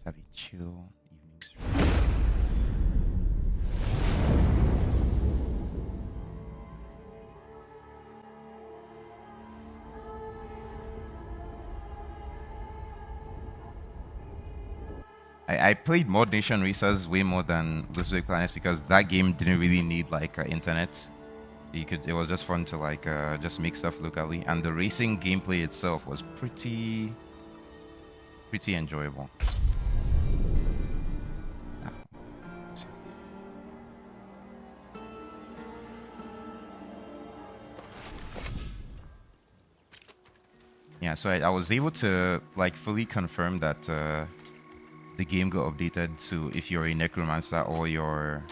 have a chill evening stream. I played Mod Nation Racers way more than Little Big Planets because that game didn't really need like internet. It was just fun to like just make stuff locally, and the racing gameplay itself was pretty enjoyable. Ah, yeah, so I was able to like fully confirm that the game got updated to if you're a necromancer or your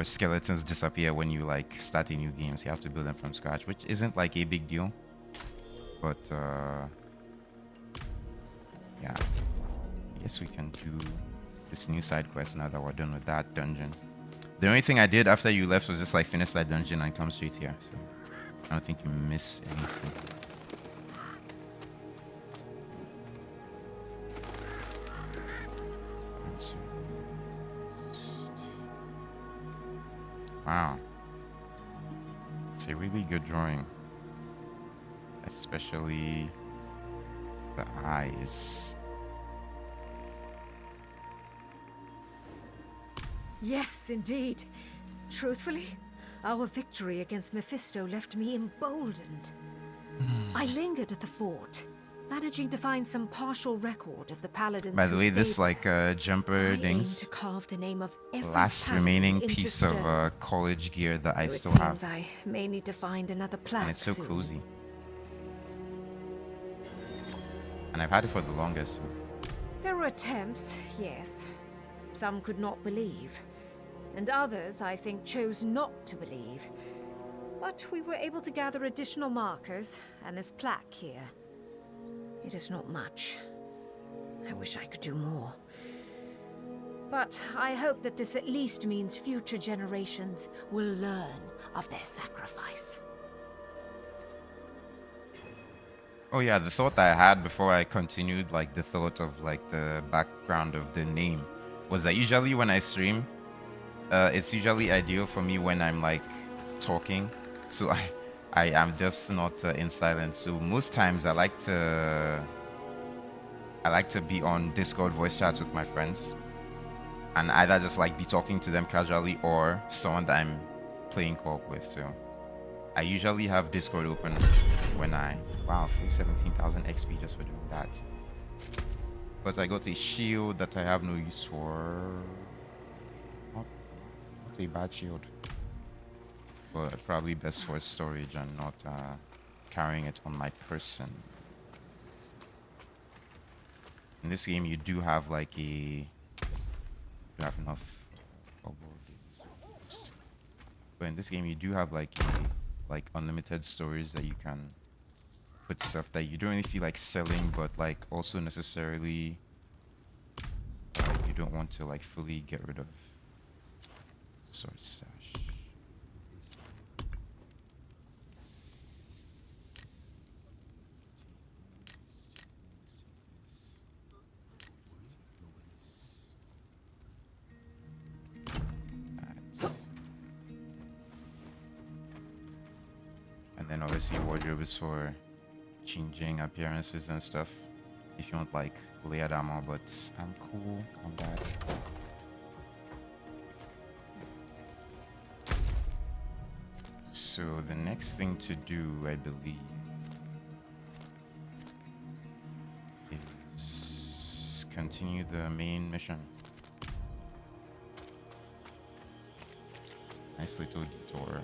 skeletons disappear when you like start a new game, so you have to build them from scratch, which isn't like a big deal. But yeah, I guess we can do this new side quest now that we're done with that dungeon. The only thing I did after you left was just like finish that dungeon and come straight here, so I don't think you miss anything. Wow, it's a really good drawing, especially the eyes. Yes, indeed. Truthfully, our victory against Mephisto left me emboldened. I lingered at the fort, managing to find some partial record of the paladins. By the way, this stayed like jumper I aim things, to carve the name of every last paladin remaining into piece of stone. college gear that I Though still it have, seems I may need to find another plaque and it's so soon. cozy. And I've had it for the longest. So. There were attempts, yes. Some could not believe, and others, I think, chose not to believe. But we were able to gather additional markers, and this plaque here. It is not much. I wish I could do more. But I hope that this at least means future generations will learn of their sacrifice. Oh yeah, the thought that I had before I continued, like the thought of like the background of the name, was that usually when I stream, it's usually ideal for me when I'm like talking, so I am just not in silence. So most times I like to be on Discord voice chats with my friends, and either just like be talking to them casually or someone that I'm playing co-op with. So I usually have Discord open when wow, free 17,000 XP just for doing that. But I got a shield that I have no use for. Not a bad shield, but probably best for storage and not carrying it on my person. In this game, you do have like you have enough. But in this game, you do have like unlimited stories that you can put stuff that you don't really feel like selling, but like also necessarily you don't want to like fully get rid of. Sword stash. And then obviously wardrobe is for changing appearances and stuff. If you want like layered armor, but I'm cool on that. So the next thing to do, I believe, is continue the main mission. Nice little detour.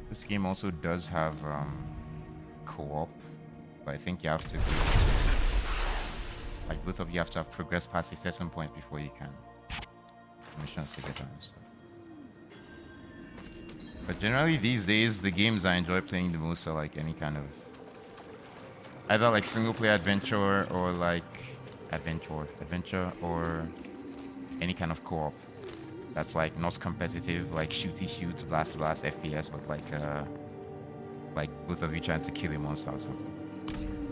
This game also does have co-op, but I think you have to be like both of you have to have progressed past a certain point before you can missions to get on and stuff. But generally these days, the games I enjoy playing the most are like any kind of either like single player adventure or like adventure or any kind of co-op. that's like not competitive, like shooty shoot, blast blast FPS, but like both of you trying to kill a monster or something.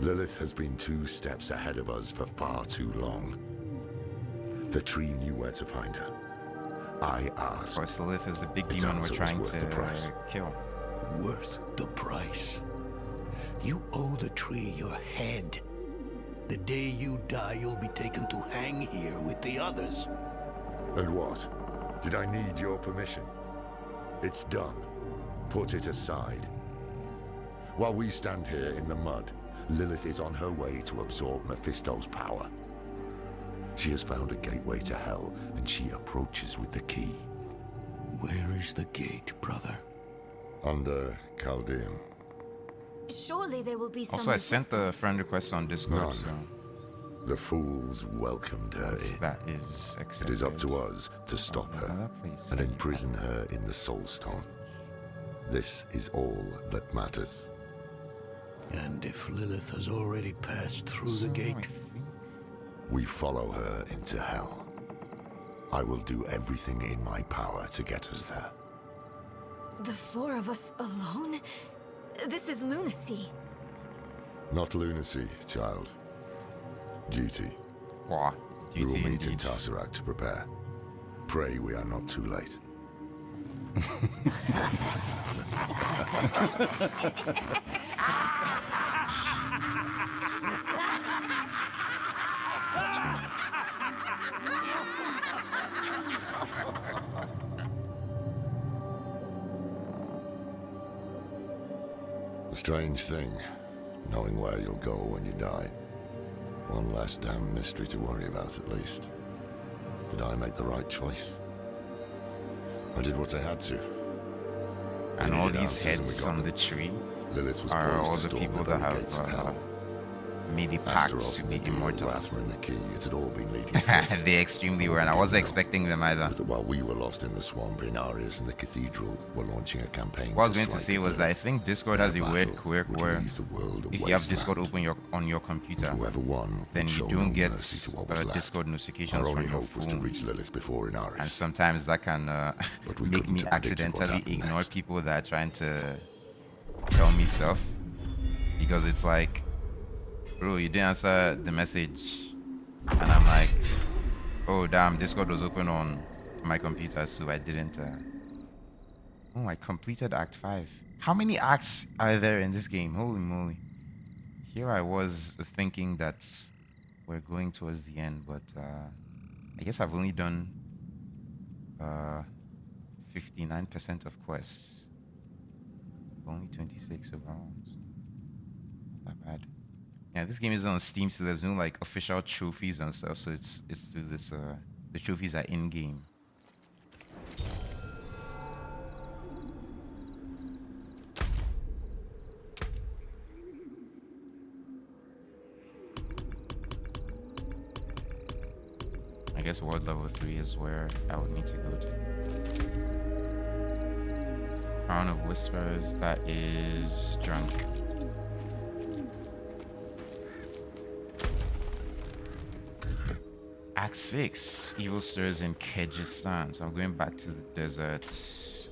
Lilith has been 2 steps ahead of us for far too long. The tree knew where to find her. I asked. Of course, Lilith is the big Its demon we're answer was trying worth the price. to kill. Worth the price. You owe the tree your head. The day you die, you'll be taken to hang here with the others. And what? Did I need your permission? It's done. Put it aside. While we stand here in the mud, Lilith is on her way to absorb Mephisto's power. She has found a gateway to hell, and she approaches with the key. Where is the gate, brother? Under Chaldean. Surely there will be some Also, I sent the resistance. friend request on Discord, None. so The fools welcomed her in. that is It accepted. is up to us to stop her Another place and that you imprison have. her in the Soul Stone. This is all that matters. And if Lilith has already passed through the So, I gate, think- We follow her into hell. I will do everything in my power to get us there. The 4 of us alone? This is lunacy. Not lunacy, child. Duty. Wow, We will duty meet in indeed. Tasseract to prepare. Pray we are not too late. A strange thing, knowing where you'll go when you die. One last damn mystery to worry about, at least. Did I make the right choice? I did what I had to. And We all needed these answers and we heads got on them. the tree Lilith was are poised all to the storm people the that very have gates of hell. maybe pacts Asteros to and be the Ghoul, immortal. Rathma and the Key, it had all been leading to this. They extremely were, and I What we wasn't didn't know expecting them either. was that while we were lost in the swamp, Inarius and the Cathedral were launching a campaign What I was to going to strike say at was I Lilith. think Discord Their has a weird battle quirk would where leave the world a if you have Discord wasteland. open on your computer, Whoever won then would you show don't no get mercy to what was left. Discord notifications Our only from your hope was to phone. reach Lilith before And Inarius. sometimes that can But we make couldn't me have predicted what accidentally happened ignore next. people that are trying to tell me stuff, because it's like, bro, you didn't answer the message, and I'm like, oh damn, Discord was open on my computer, so I didn't. Oh, I completed Act 5. How many acts are there in this game? Holy moly! Here I was thinking that we're going towards the end, but I guess I've only done 59% of quests. Only 26 overall. So not that bad. Yeah, this game is on Steam, so there's no like official trophies and stuff. So it's through this. The trophies are in game. I guess world level 3 is where I would need to go to. Crown of Whispers, that is drunk. Act 6, Evil Stirs in Kyrgyzstan. So I'm going back to the deserts.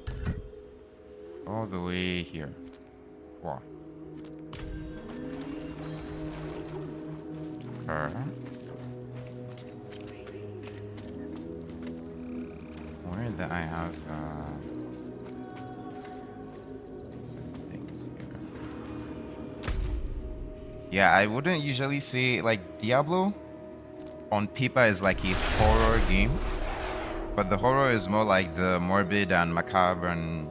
All the way here. Wow. Where did I have things here? Yeah, I wouldn't usually say like Diablo on paper is like a horror game, but the horror is more like the morbid and macabre and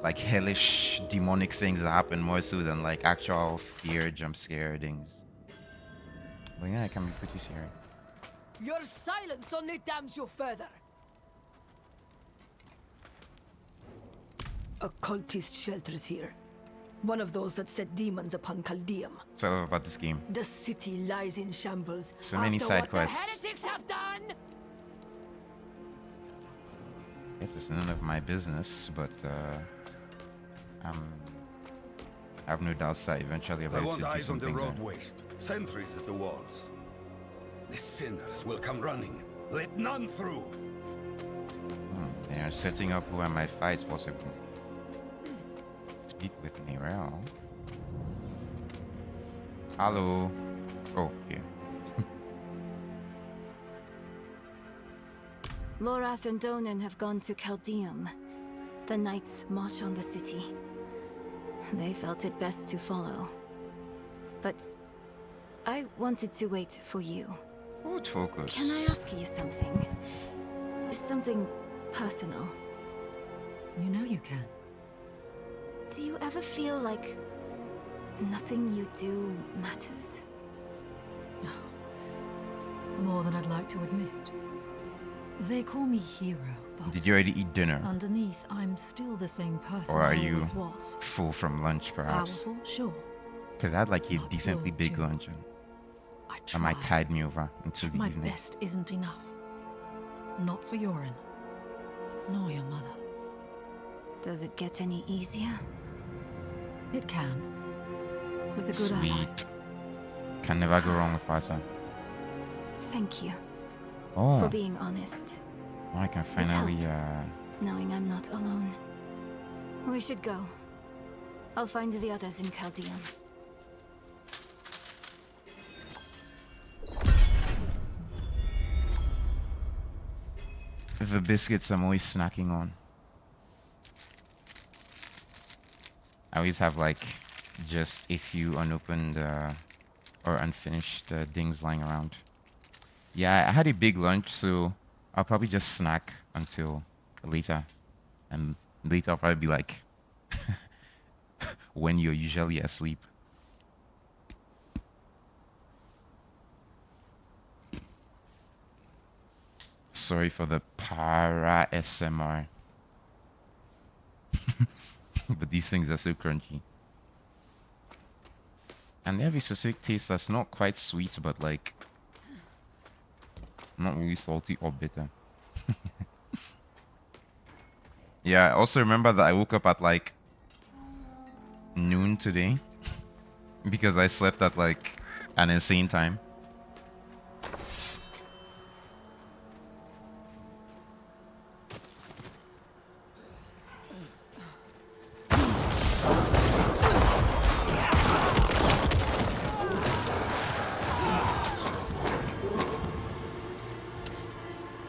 like hellish demonic things that happen more so than like actual fear jump scare things. But yeah, it can be pretty scary. Your silence only damns you further. A cultist shelters here. One of those that set demons upon Chaldeum. So I love about this game. The city lies in shambles. So many after side what quests. the heretics have done. Guess it's none of my business, but I have no doubts that eventually I'll be I able want to do eyes on the something road there. waste, sentries at the walls. The sinners will come running. Let none through. are setting up who I might fight possibly. Speak with Nerel. Hello. Oh, yeah. Lorath and Donan have gone to Caldeum. The knights march on the city. They felt it best to follow. But I wanted to wait for you. Good focus. Can I ask you something? Something personal. You know you can. Do you ever feel like nothing you do matters? More than I'd like to admit. They call me hero, but Did you already eat dinner? underneath, I'm still the same person Or are I you always was. full from lunch perhaps? Powerful, sure. Because I had like a Not decently loyal big too. lunch and I I might try. tide me over until the My evening. best isn't enough. Not for Yorin. Nor your mother. Does it get any easier? It can. With a good ally. Sweet. Can never go wrong with pasta. Thank you Oh, for being honest, now I can finally helps. knowing I'm not alone. We should go. I'll find the others in Caldeum. the biscuits I'm always snacking on. I always have like just a few unopened or unfinished things lying around. Yeah, I had a big lunch, so I'll probably just snack until later. And later I'll probably be like when you're usually asleep. Sorry for the para SMR. But these things are so crunchy. And they have a specific taste that's not quite sweet, but like not really salty or bitter. Yeah, I also remember that I woke up at like noon today because I slept at like an insane time.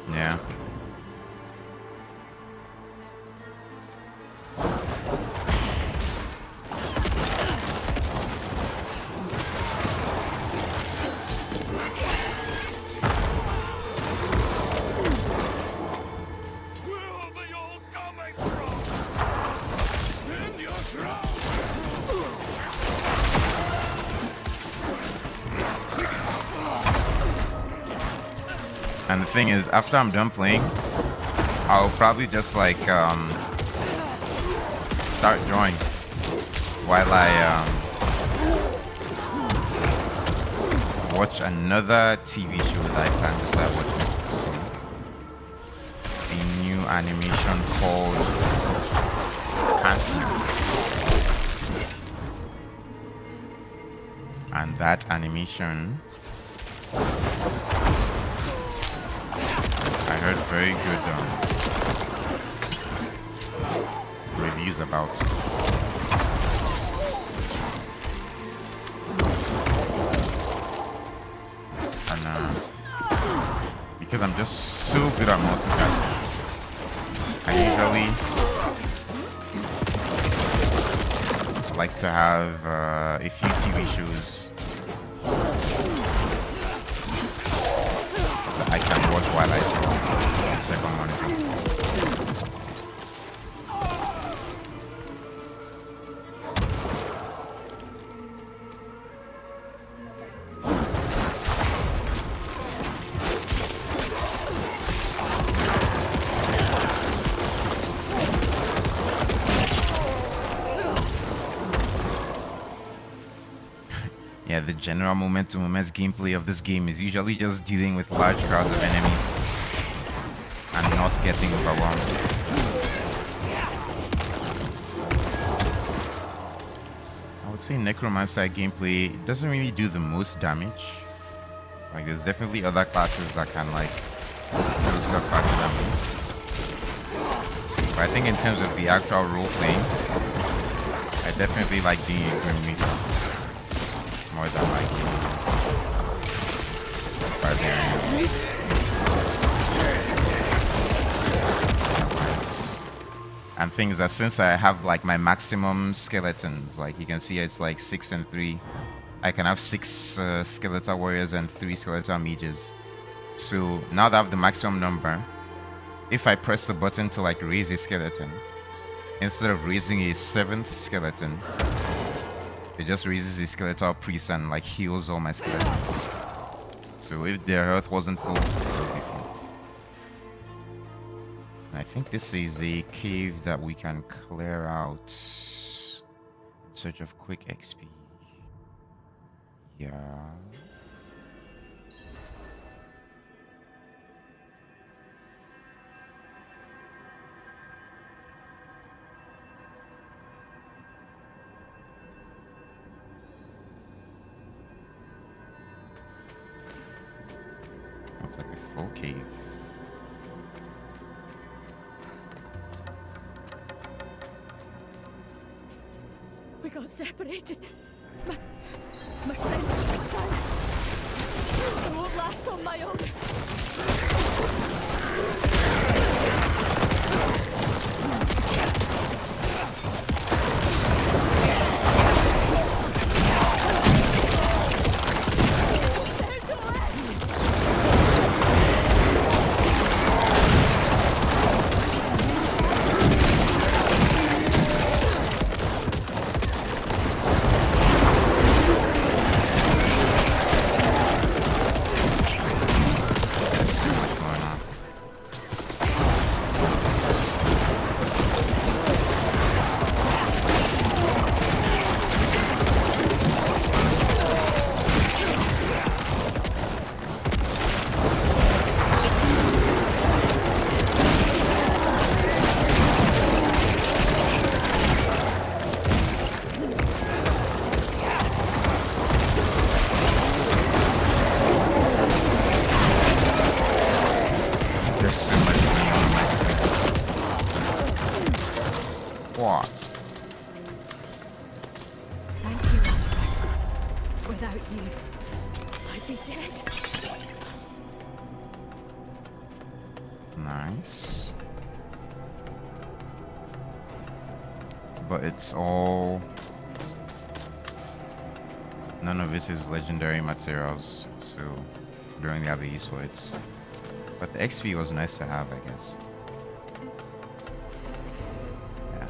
Yeah. Where are they all coming from? In your trap! And the thing is, after I'm done playing, I'll probably just like start drawing while I watch another TV show that I plan to start watching soon. A new animation called Anthem. And that animation I heard very good reviews about. And because I'm just so good at multitasking, I usually like to have a few TV shows that I can watch while I draw on the second monitor. Yeah, the general moment-to-moment gameplay of this game is usually just dealing with large crowds of enemies and not getting overwhelmed. I would say Necromancer gameplay doesn't really do the most damage. Like, there's definitely other classes that can like kill stuff faster than me. But I think in terms of the actual role playing, I definitely like being a Grim Reaper more than like Barbarian. And things that since I have like my maximum skeletons, like you can see it's like 6 and 3. I can have 6 skeletal warriors and 3 skeletal mages. So now that I have the maximum number, if I press the button to like raise a skeleton, instead of raising a 7th skeleton, it just raises a skeletal priest and like heals all my skeletons. So if their health wasn't full, it would be full. And I think this is a cave that we can clear out in search of quick XP. Yeah. Looks like a full cave. We got separated. My friends got down. I won't last on my own. There's so much going on. There's so much going on my screen. What? Thank you, Admiral. Without you, I'd be dead. Nice. But it's all... None of it is legendary materials, so we don't really have a use for it. But the XP was nice to have, I guess. Yeah.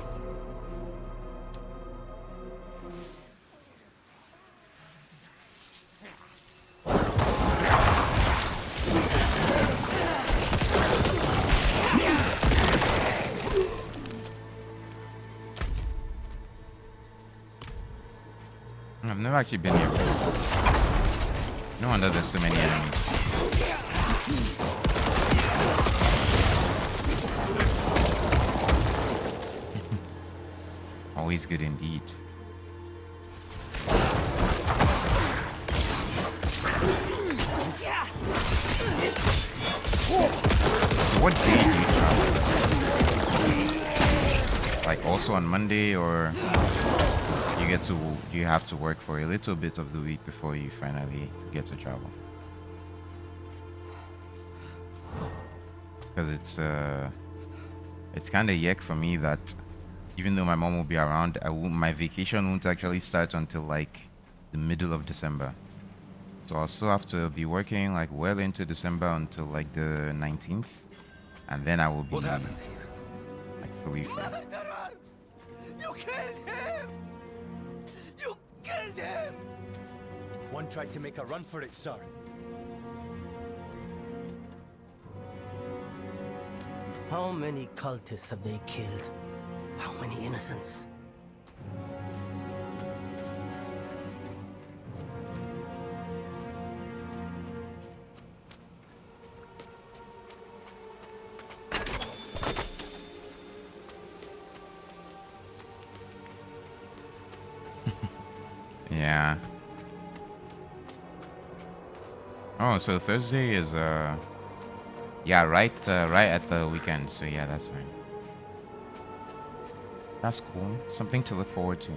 I've never actually been here before. No wonder there's so many enemies. Always good indeed. So what day do you travel? Like also on Monday, or you have to work for a little bit of the week before you finally get to travel? Because it's kind of yuck for me that even though my mom will be around, my vacation won't actually start until like the middle of December. So I'll still have to be working like well into December until like the 19th, and then I will be What happened here? like fully free. Murderer! You killed him! You killed him! One tried to make a run for it, sir. How many cultists have they killed? How many innocents? Yeah. Oh, so Thursday is yeah, right at the weekend. So yeah, that's fine. That's cool. Something to look forward to.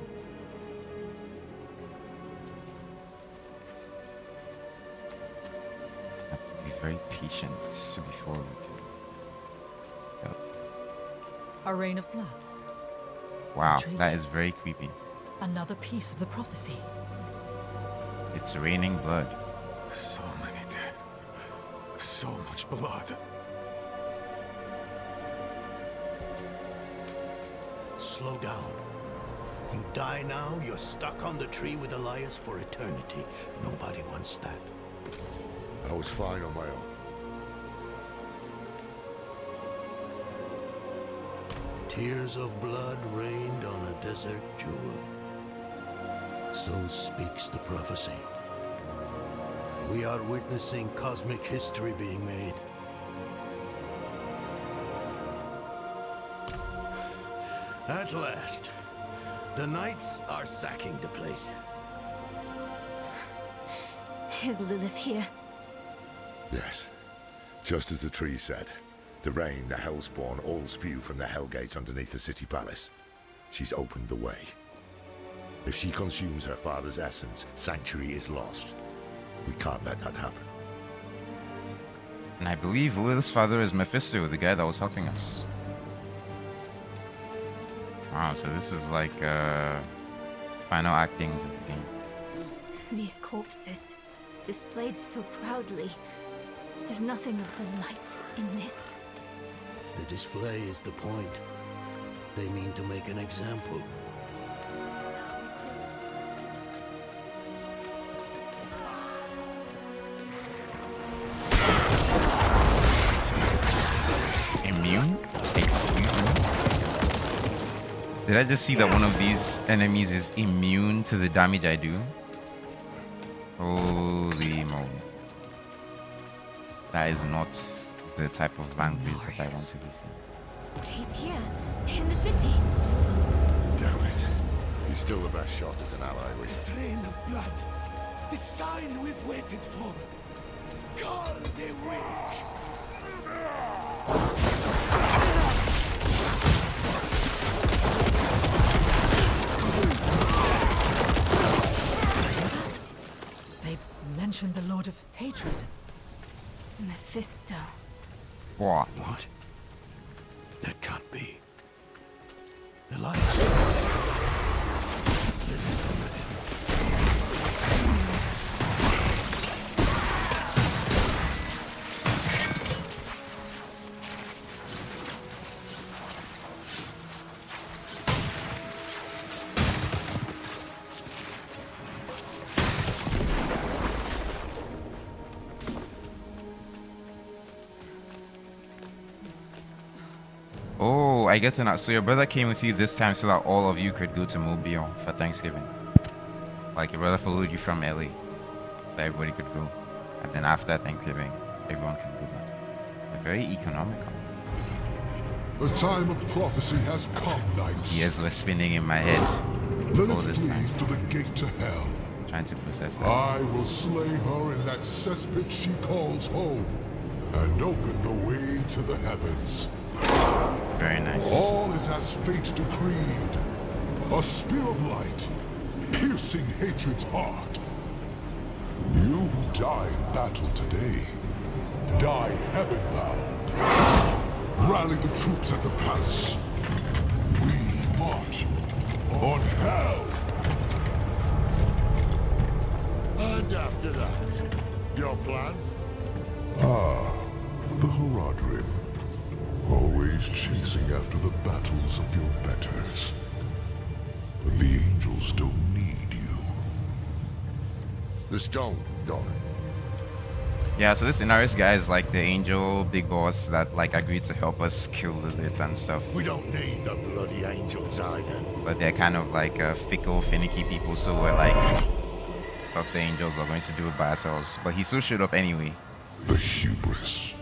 Have to be very patient before we can. Yep. A rain of blood. Wow, Intriguing. that is very creepy. Another piece of the prophecy. It's raining blood. So many dead. So much blood. Slow down. You die now, you're stuck on the tree with Elias for eternity. Nobody wants that. I was fine on my own. Tears of blood rained on a desert jewel. So speaks the prophecy. We are witnessing cosmic history being made. At last, the Knights are sacking the place. Is Lilith here? Yes. Just as the tree said. The rain, the Hellspawn, all spew from the Hellgates underneath the city palace. She's opened the way. If she consumes her father's essence, Sanctuary is lost. We can't let that happen. And I believe Lilith's father is Mephisto, the guy that was helping us. Wow, so this is like final actings of the game. These corpses, displayed so proudly. There's nothing of the light in this. The display is the point. They mean to make an example. Immune? Excuse me? Did I just see that one of these enemies is immune to the damage I do? Holy moly. That is not the type of language that I want to be seeing. He's here, in the city. Damn it. He's still the best shot as an ally with This rain of blood. The sign we've waited for. Call the witch. They mentioned the Lord of Hatred. Mephisto. What? What? That can't be. Elias. Oh, I get to know. So your brother came with you this time so that all of you could go to Mobile for Thanksgiving. Like your brother followed you from LA, so everybody could go. And then after Thanksgiving, everyone can go back. They're very economical. The time of prophecy has come, knights. Years were spinning in my head all Lilith this time, flees to the gate to hell. trying to process that. I will slay her in that cesspit she calls home, and open the way to the heavens. Very nice. All is as fate decreed. A spear of light, piercing hatred's heart. You who die in battle today, die heaven-bound. Rally the troops at the palace. We march on hell. And after that, your plan? The Horadrim. Always chasing after the battles of your betters. But the angels don't need you. The stone, Donna. Yeah, so this Inaris guy is like the angel big boss that like agreed to help us kill Lilith and stuff. We don't need the bloody angels either. But they're kind of like fickle, finicky people, so we're like, fuck the angels, we're going to do it by ourselves. But he still showed up anyway. The hubris.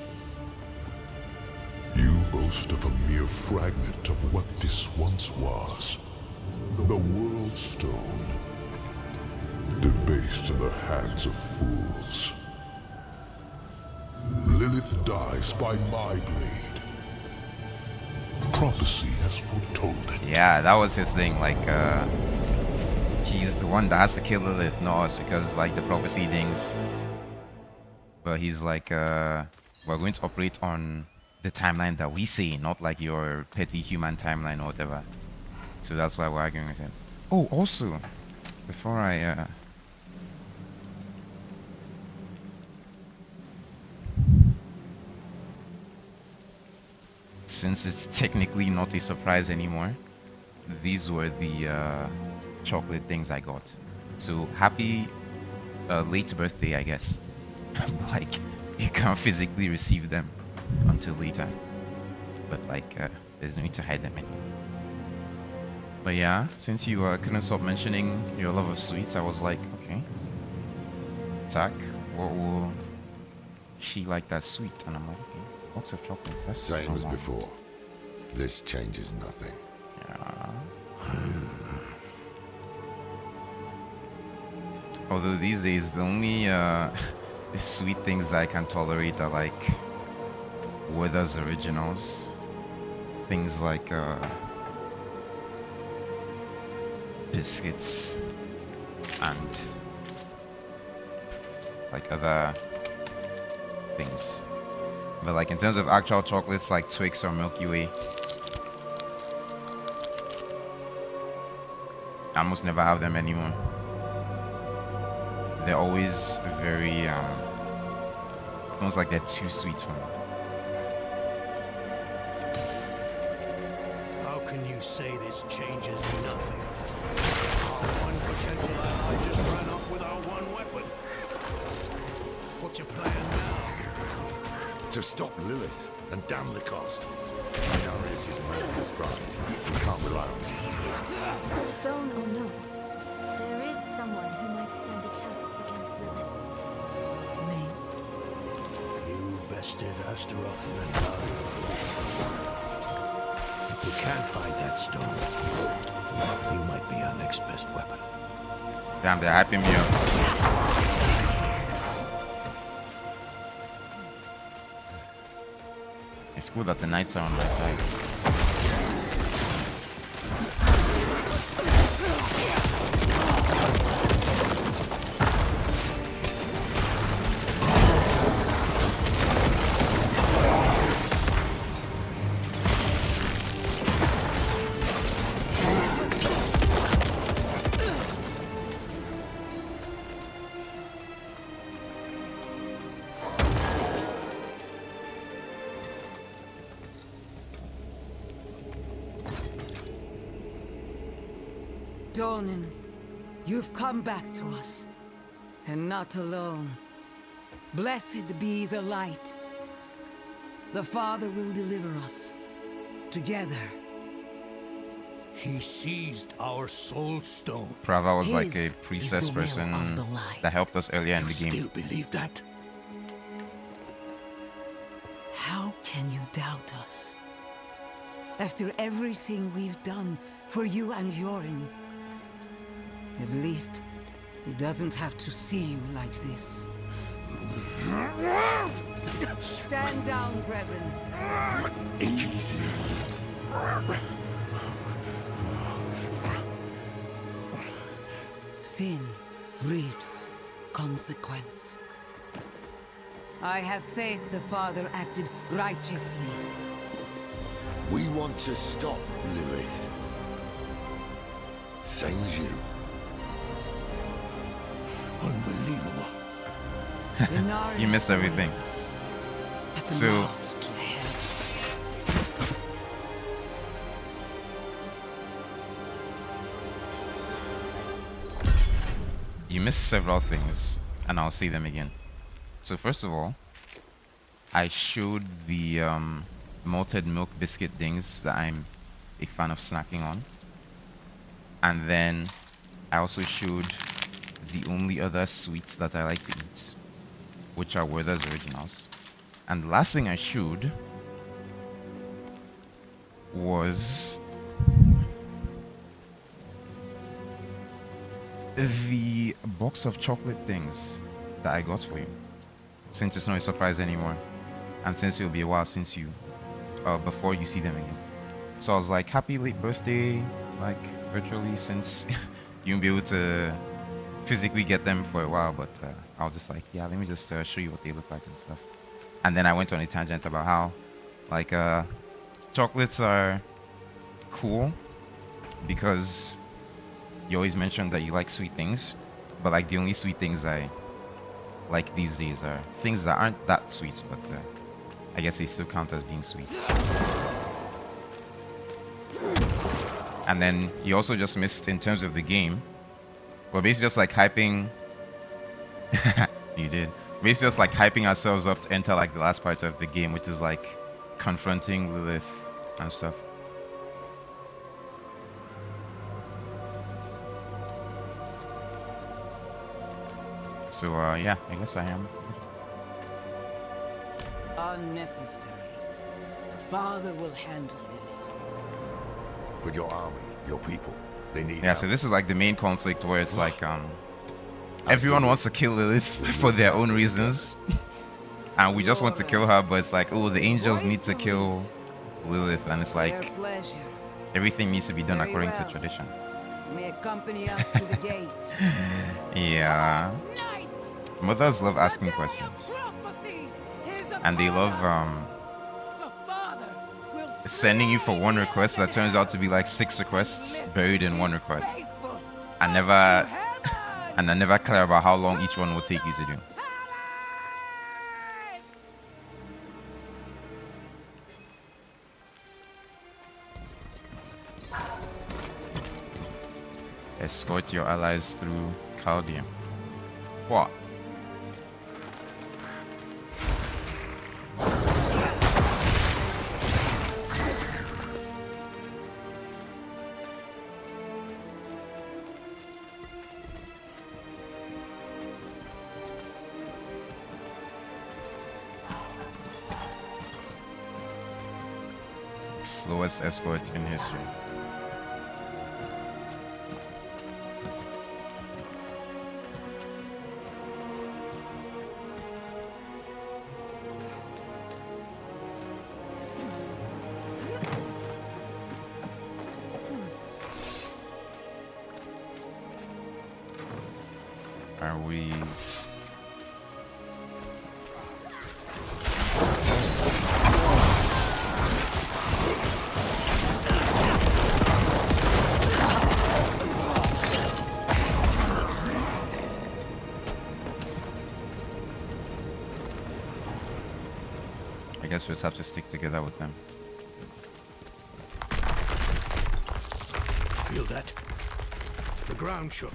You boast of a mere fragment of what this once was. The World Stone. Debased in the hands of fools. Lilith dies by my blade. prophecy has foretold it. Yeah, that was his thing. Like, he's the one that has to kill Lilith, not us, because like the prophecy things. But he's like, we're going to operate on the timeline that we see, not like your petty human timeline or whatever. So that's why we're arguing with him. Oh, also, before I since it's technically not a surprise anymore, these were the chocolate things I got. So happy late birthday, I guess. Like, you can't physically receive them until later. But like, there's no need to hide them anymore. But yeah, since you couldn't stop mentioning your love of sweets, I was like, okay, Tak, what will she like that sweet? And I'm like, okay, box of chocolates. That's Same as normal. before. This changes nothing. Yeah. Although these days the only the sweet things that I can tolerate are like Werther's originals. Things like biscuits and like other things. But like in terms of actual chocolates like Twix or Milky Way, I almost never have them anymore. They're always very almost like they're too sweet for me. How can you say this changes nothing? Our one potential ally just ran off with our one weapon. What's your plan now? To stop Lilith and damn the cost. Darius is Murphy's pride. We can't rely on him. Stone or no, there is someone who might stand a chance against Lilith. Me. You bested Astaroth and If we can't find that stone, you might be our next best weapon. Damn, they're hyping me up. It's cool that the knights are on my side. Donan, you've come back to us. And not alone. Blessed be the light. The Father will deliver us. Together. He seized our soul stone. Prava was like His a priestess is the will person of the light. that helped us earlier in You the game. still believe that? How can you doubt us? After everything we've done for you and Yorin. At least, he doesn't have to see you like this. Stand down, brethren. Sin reaps consequence. I have faith the Father acted righteously. We want to stop Lilith. Same as you. Unbelievable. You missed everything. So- You missed several things, and I'll say them again. So first of all, I showed the malted milk biscuit things that I'm a fan of snacking on. And then I also showed the only other sweets that I like to eat, which are Werther's Originals. And the last thing I showed was the box of chocolate things that I got for you, since it's not a surprise anymore, and since it'll be a while since you before you see them again. So I was like, happy late birthday, like virtually, since you won't be able to physically get them for a while. But I was just like, yeah, let me just show you what they look like and stuff. And then I went on a tangent about how like chocolates are cool because you always mention that you like sweet things, but like the only sweet things I like these days are things that aren't that sweet, but I guess they still count as being sweet. And then you also just missed in terms of the game. Well, basically just like hyping. You did. Basically just like hyping ourselves up to enter like the last part of the game, which is like confronting Lilith and stuff. So yeah, I guess I am. Unnecessary. The father will handle Lilith. But your army, your people, they need Yeah, help. so this is like the main conflict where it's like everyone wants to kill Lilith for their own reasons. And we just want to kill her, but it's like, oh, the angels need to kill Lilith, and it's like everything needs to be done according to tradition. May accompany us to the gate. Yeah. Mothers love asking questions. And they love sending you for one request that turns out to be like 6 requests buried in one request. And I never care about how long each one will take you to do. Escort your allies through Chaldean. What? Slowest escort in history. Are we... I guess we just have to stick together with them. Feel that? The ground shook.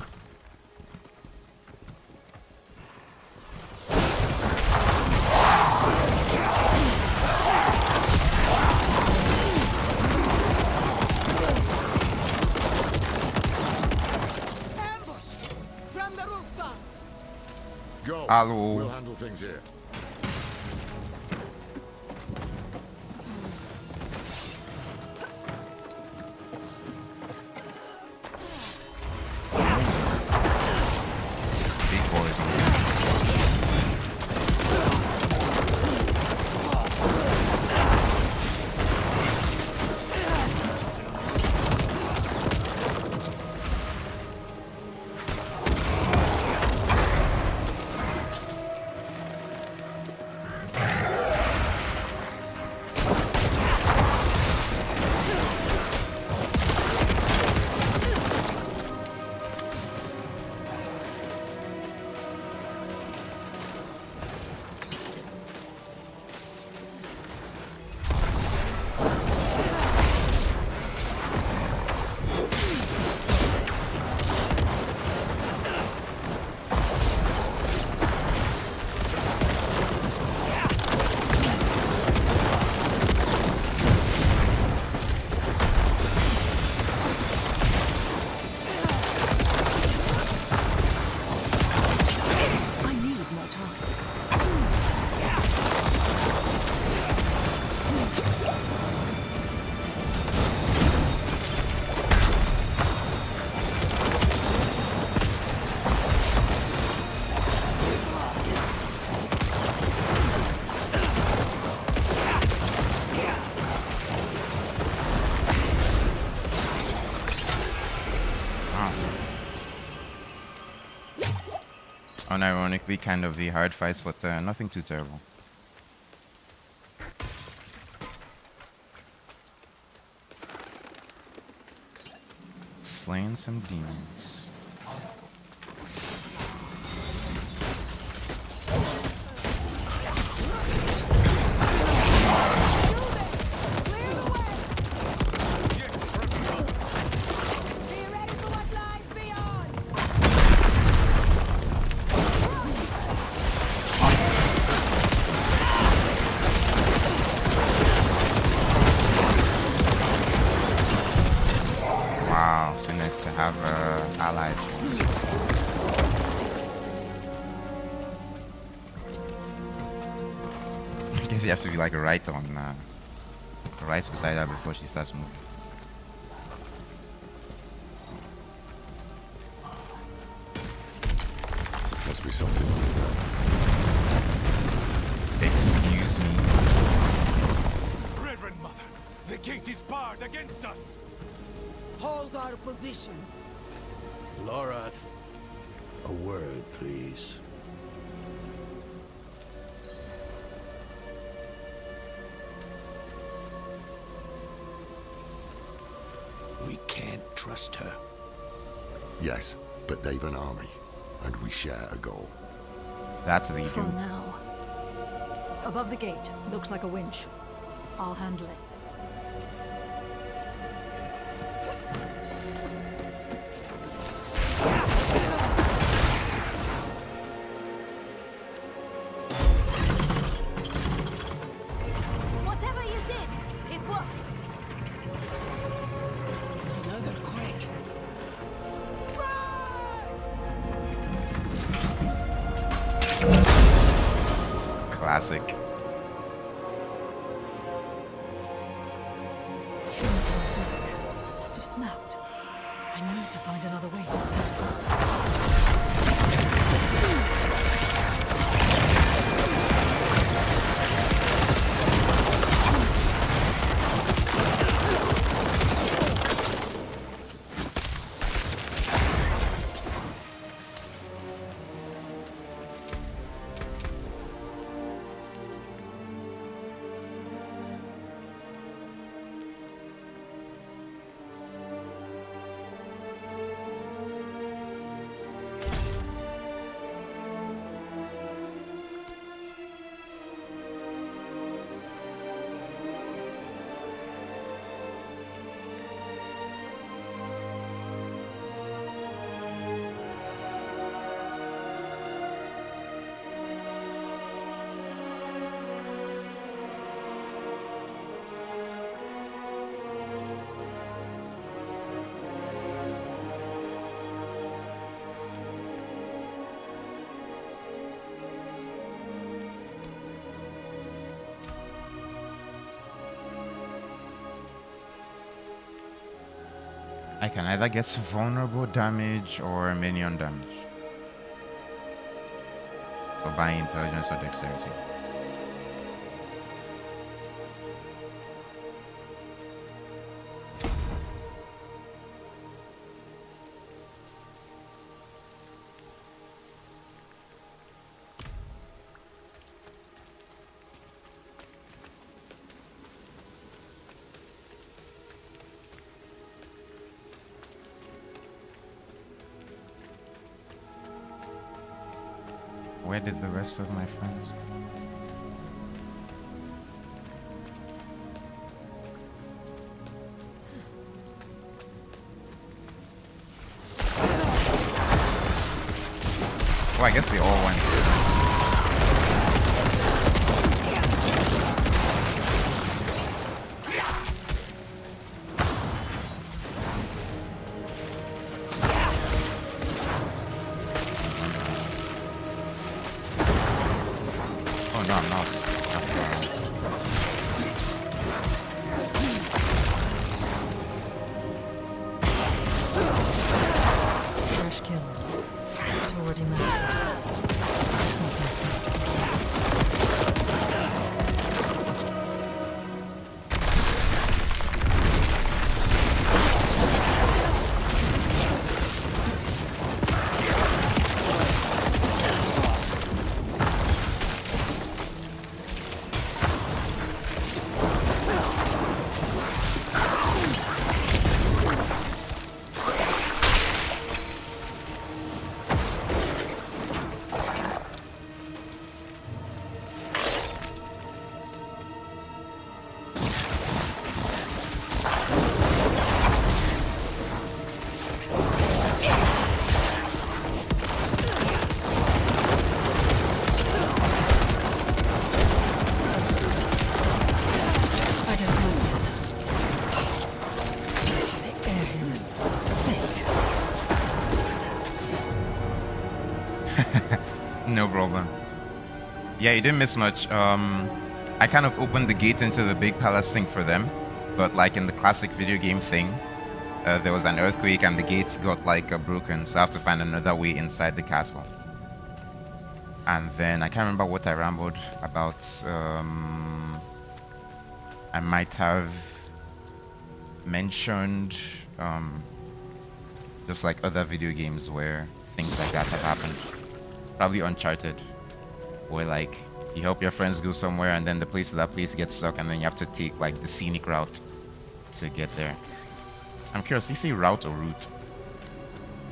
Go. Hello. We'll handle things here. Big boys. unironically kind of the hard fights, but nothing too terrible. Slaying some demons. Wow, so nice to have allies. I guess you have to be like right on, right beside her before she starts moving. Must be something. Excuse me. Reverend Mother, the gate is barred against us. Hold our position. Lorath, a word, please. We can't trust her. Yes, but they've an army, and we share a goal. That's the For dude. now. Above the gate. Looks like a winch. I'll handle it. Whatever you did, it worked. Another quake. Classic. Must have snapped. I need to find another way to this. I can either get vulnerable damage or minion damage. Or by intelligence or dexterity. Where did the rest of my friends go? Oh, I guess they all went. Oh no, I'm not. Fresh kills. It's already mounted. Something's possible. No problem. Yeah, you didn't miss much. I kind of opened the gate into the big palace thing for them, but like in the classic video game thing, there was an earthquake and the gates got like broken, so I have to find another way inside the castle. And then I can't remember what I rambled about. I might have mentioned just like other video games where things like that have happened. Probably Uncharted, where like you help your friends go somewhere and then that place gets stuck and then you have to take like the scenic route to get there. I'm curious, do you say route or route?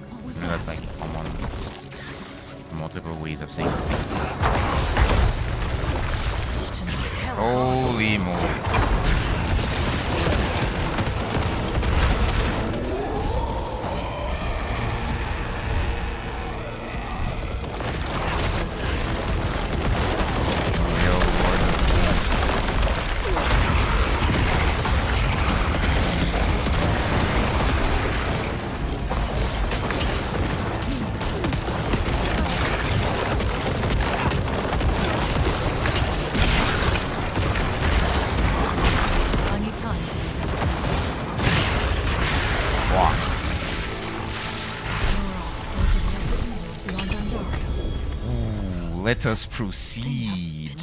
What was You know, that? that's like common, multiple ways of saying the same thing. What in the hell? Holy moly. I need time. Ooh, let us proceed.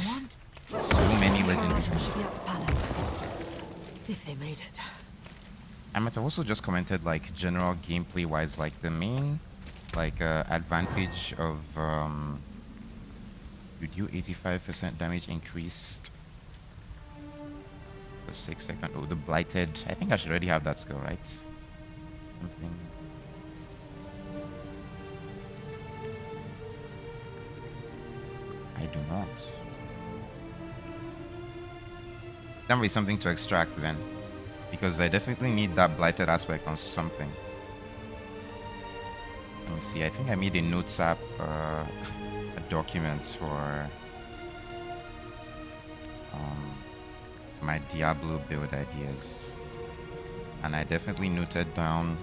So many legendary. Should be at the palace. If they made it. I might have also just commented like general gameplay wise, like the main like advantage of you do 85% damage increased for 6 seconds. Oh, the blighted. I think I should already have that skill, right? Something. I do not. That might be something to extract then, because I definitely need that blighted aspect on something. Let me see. I think I made a notes app, a document for my Diablo build ideas, and I definitely noted down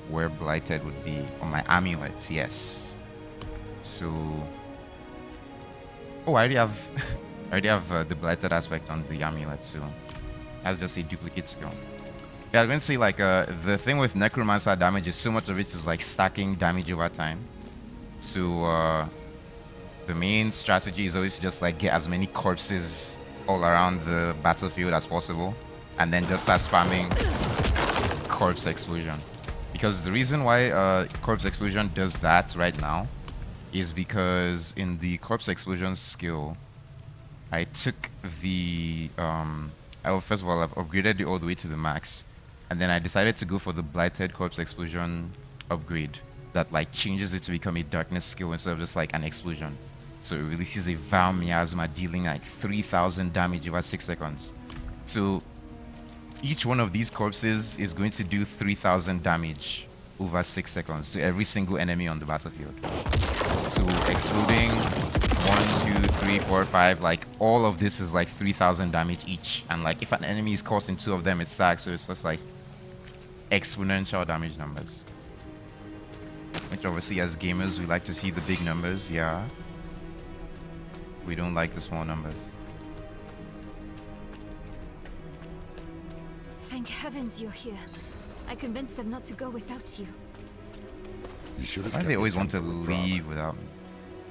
where blighted would be on my amulets. Yes. So, oh, I already have, I already have the blighted aspect on the amulet, so that's just a duplicate skill. Yeah, I'm going to say like the thing with necromancer damage is so much of it is like stacking damage over time. So the main strategy is always just like get as many corpses all around the battlefield as possible, and then just start spamming corpse explosion. Because the reason why corpse explosion does that right now is because in the corpse explosion skill, I took the first of all I've upgraded it all the way to the max, and then I decided to go for the blighted corpse explosion upgrade that like changes it to become a darkness skill instead of just like an explosion. So it releases a Val Miasma dealing like 3000 damage over 6 seconds. So each one of these corpses is going to do 3000 damage over 6 seconds to every single enemy on the battlefield. So exploding 1, 2, 3, 4, 5, like all of this is like 3000 damage each, and like if an enemy is caught in 2 of them, it sacks. So it's just like exponential damage numbers, which obviously as gamers we like to see the big numbers. Yeah, we don't like the small numbers. Thank heavens you're here. I convinced them not to go without you. You should have. Why do they always want to leave without me?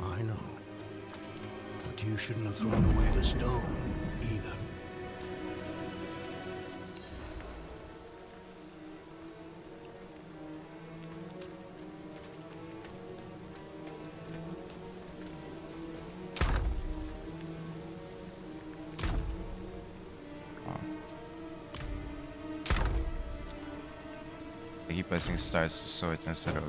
I know. But you shouldn't have thrown away the stone, either. I keep pressing stars to sort instead of.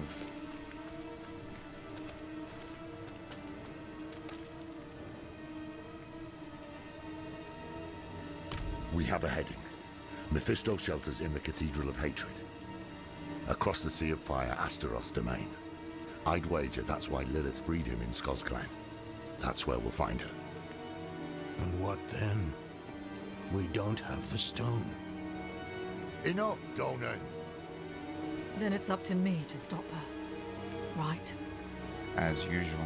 We have a heading. Mephisto shelters in the Cathedral of Hatred. Across the Sea of Fire, Astaroth's domain. I'd wager that's why Lilith freed him in Skosglen. That's where we'll find her. And what then? We don't have the stone. Enough, Donan! Then it's up to me to stop her. Right? as usual.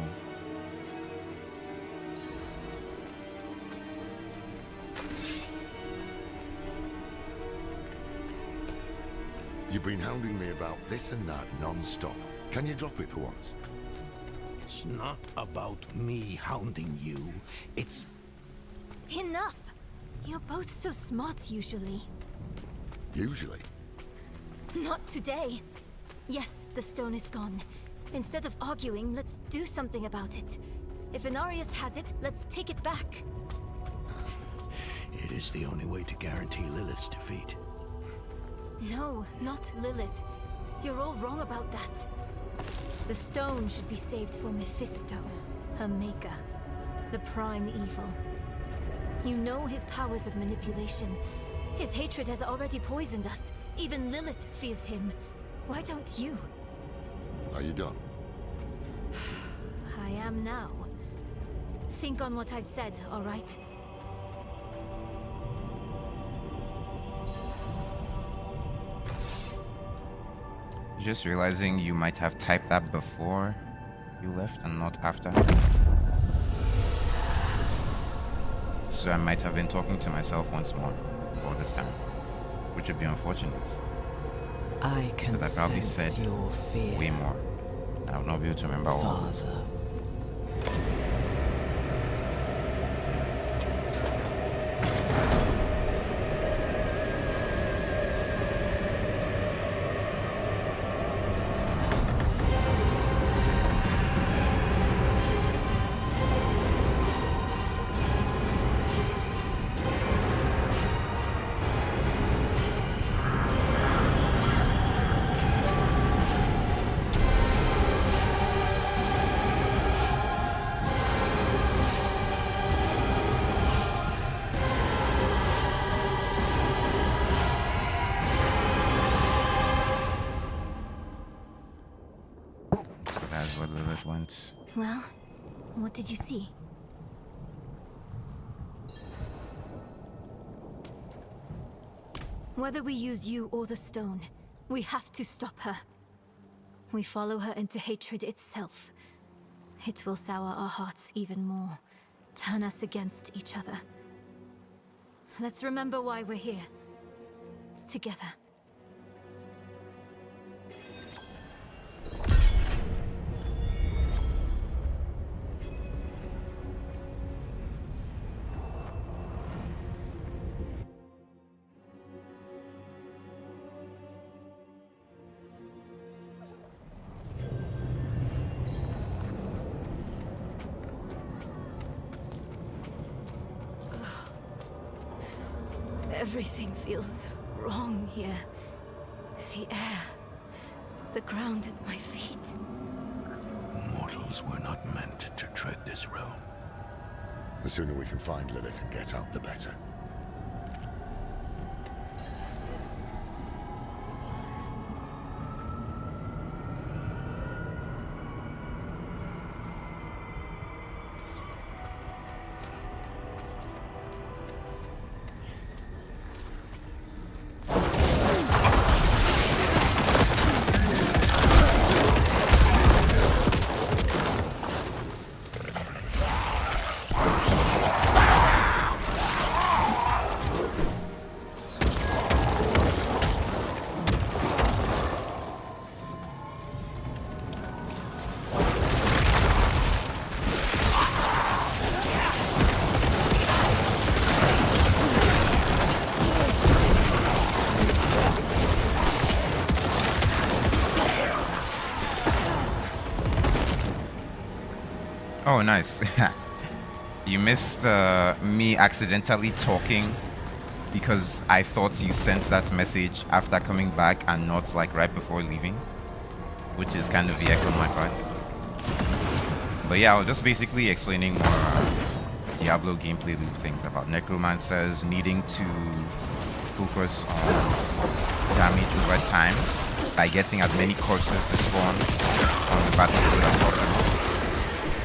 You've been hounding me about this and that non-stop. Can you drop it for once? It's not about me hounding you. It's... Enough! You're both so smart usually. Usually. Not today. Yes, the stone is gone. Instead of arguing, let's do something about it. If Inarius has it, let's take it back. It is the only way to guarantee Lilith's defeat. No, not Lilith. You're all wrong about that. The stone should be saved for Mephisto, her maker. The prime evil. You know his powers of manipulation. His hatred has already poisoned us. Even Lilith fears him. Why don't you? Are you done? I am now. Think on what I've said, all right? Just realizing you might have typed that before you left and not after. So I might have been talking to myself once more all this time, which would be unfortunate. I can Because I probably sense said your fear, way more. I will not be able to remember all. Father. So that's where Lilith went. Well, what did you see? Whether we use you or the stone, we have to stop her. We follow her into hatred itself. It will sour our hearts even more, turn us against each other. Let's remember why we're here. Together. Everything feels wrong here. The air, the ground at my feet. Mortals were not meant to tread this realm. The sooner we can find Lilith and get out, the better. Oh, nice. You missed me accidentally talking because I thought you sent that message after coming back and not like right before leaving, which is kind of the echo on my part. But yeah, I was just basically explaining more Diablo gameplay loop things about necromancers needing to focus on damage over time by getting as many corpses to spawn on the battlefield as possible,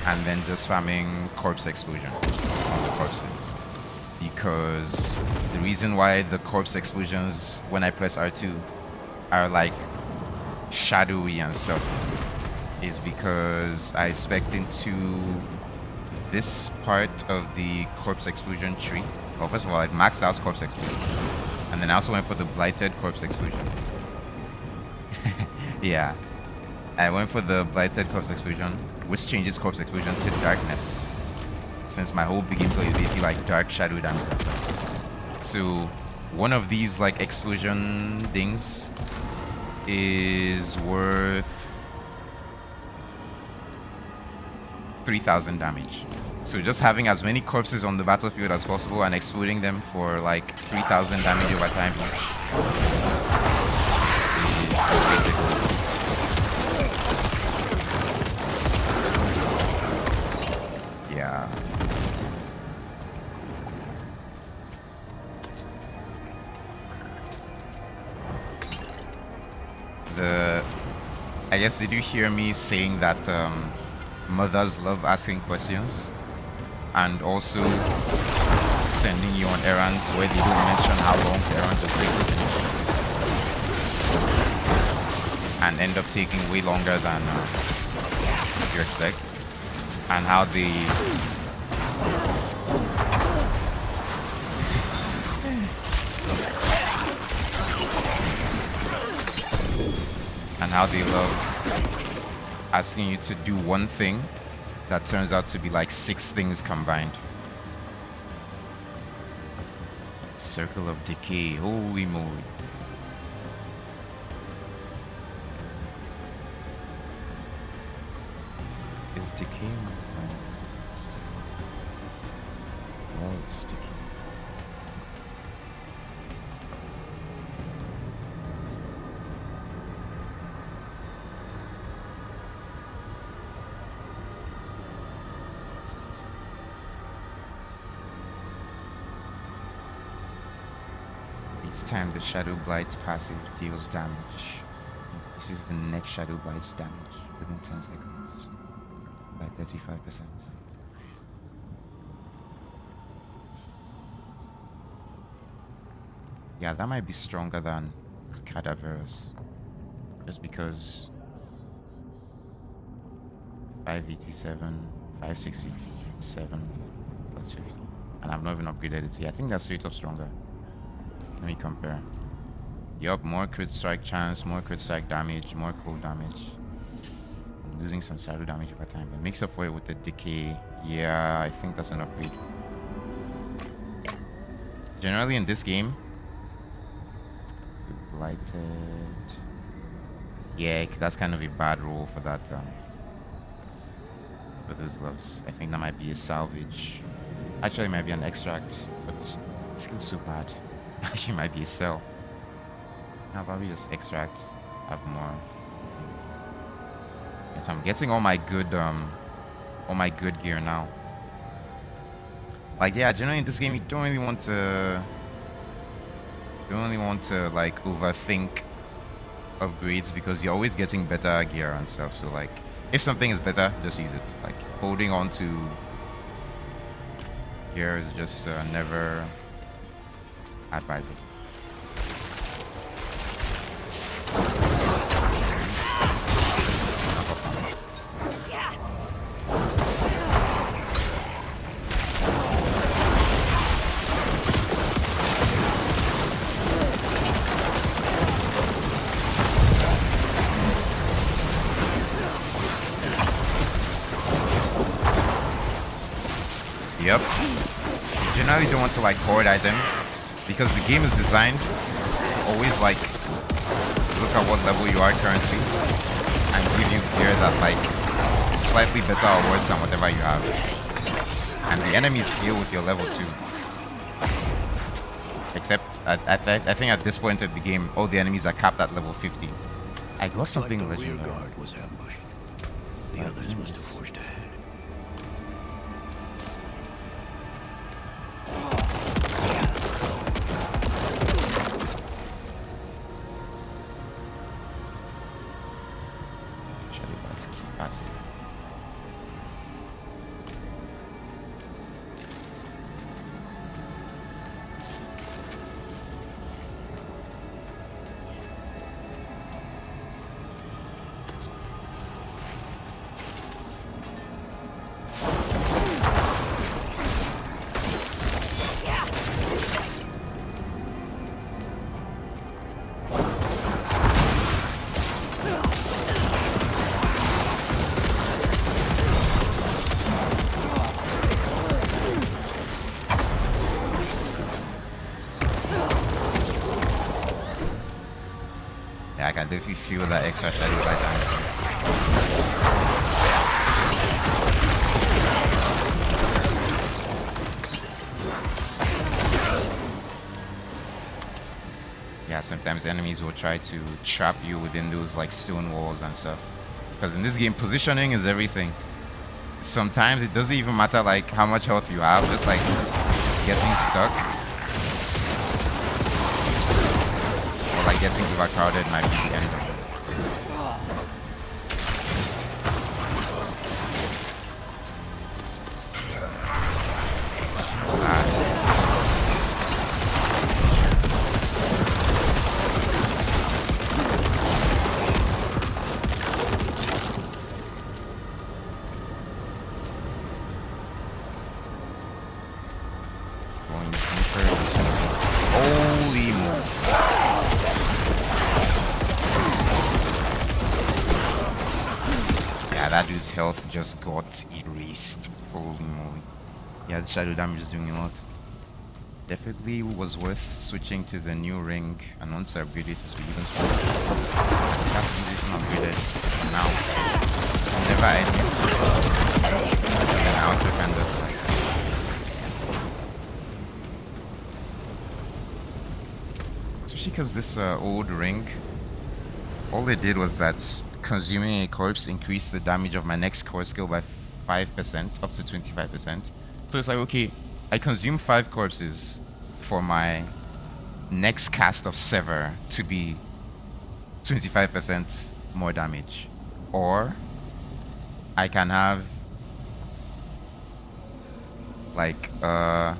and then just farming corpse explosion on the corpses. Because the reason why the corpse explosions when I press R2 are like shadowy and stuff is because I spec'd into this part of the corpse explosion tree. Well, first of all, I maxed out corpse explosion, and then I also went for the blighted corpse explosion. Yeah, I went for the blighted corpse explosion, which changes corpse explosion to darkness, since my whole gameplay is basically like dark shadow damage and stuff. So one of these like explosion things is worth 3,000 damage. So just having as many corpses on the battlefield as possible and exploding them for like 3,000 damage over time each is yeah. I guess, did you hear me saying that mothers love asking questions and also sending you on errands where they don't mention how long the errands will take to finish and end up taking way longer than you expect, and how they love asking you to do one thing that turns out to be like 6 things combined. Circle of Decay, holy moly. Is Decay on my list? Oh, it's Decay. Time the Shadow Blight's passive deals damage. This is the next Shadow Blight's damage within 10 seconds by 35%. Yeah, that might be stronger than Cadaverous, just because 587, 567 plus 50, and I've not even upgraded it. Yeah, I think that's straight up stronger. Let me compare. Yup, more crit strike chance, more crit strike damage, more cold damage. I'm losing some shadow damage over time, but makes up for it with the decay. Yeah, I think that's an upgrade. Generally in this game, so blighted. Yeah, that's kind of a bad roll for that. For those gloves, I think that might be a salvage. Actually, it might be an extract, but it's still so bad. Actually, might be a sell. I'll probably just extract, have more things. Yes, I'm getting all my good gear now. Like, yeah, generally in this game you don't really want to like overthink upgrades, because you're always getting better gear and stuff. So like, if something is better, just use it. Like, holding on to gear is just never advisable. Yep. You generally don't want to like hoard items, because the game is designed to always like look at what level you are currently and give you gear that like is slightly better or worse than whatever you have. And the enemies scale with your level too. Except I think at this point of the game, all the enemies are capped at level 50. I got something like the legendary. rear guard was ambushed. The others must have forged ahead. Passive. actually feel that extra shadow by damage. Yeah, sometimes enemies will try to trap you within those like stone walls and stuff. Because in this game, positioning is everything. Sometimes it doesn't even matter like how much health you have, just like getting stuck or like getting overcrowded might be the end of it. Going deeper into holy moly. Yeah, that dude's health just got erased. Holy moly. Yeah, the shadow damage is doing a lot. Definitely was worth switching to the new ring, and once I upgrade it to be even stronger. I have to use it unupgraded for now. Whenever I do, and then I also can just like especially because this old ring, all it did was that consuming a corpse increased the damage of my next core skill by 5%, up to 25%. So it's like, okay, I consume 5 corpses for my next cast of Sever to be 25% more damage. Or I can have like oh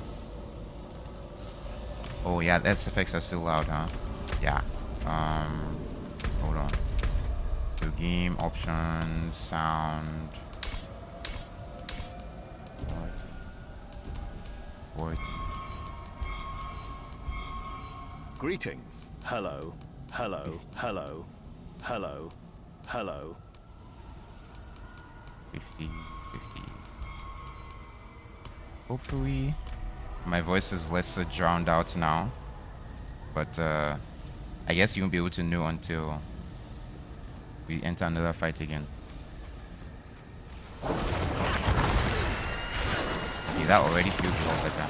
yeah, the SFX are still loud, huh? Yeah. Hold on. So game options, sound. Port. Greetings. Hello. Hello. Hello. Hello. Hello. 50. Hopefully my voice is less drowned out now, but I guess you won't be able to know until we enter another fight again. Yeah, that already feels a lot better.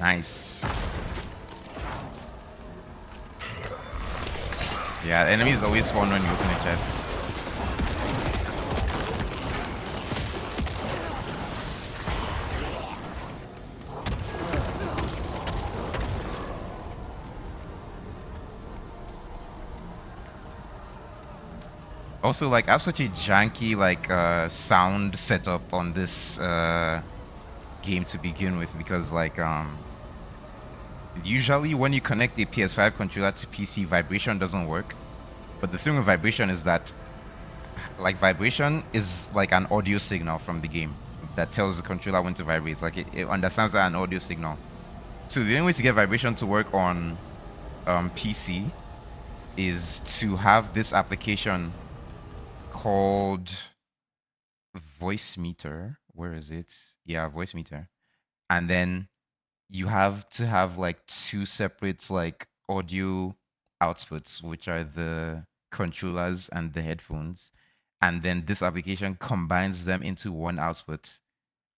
Nice. Yeah, enemies always spawn when you open a chest. Also, like, I have such a janky like sound setup on this game to begin with, because like usually when you connect the PS5 controller to PC, vibration doesn't work. But the thing with vibration is that like vibration is like an audio signal from the game that tells the controller when to vibrate. Like it understands that an audio signal. So the only way to get vibration to work on PC is to have this application called voice meter. Where is it? Yeah, voice meter. And then you have to have like 2 separate like audio outputs, which are the controllers and the headphones. And then this application combines them into one output.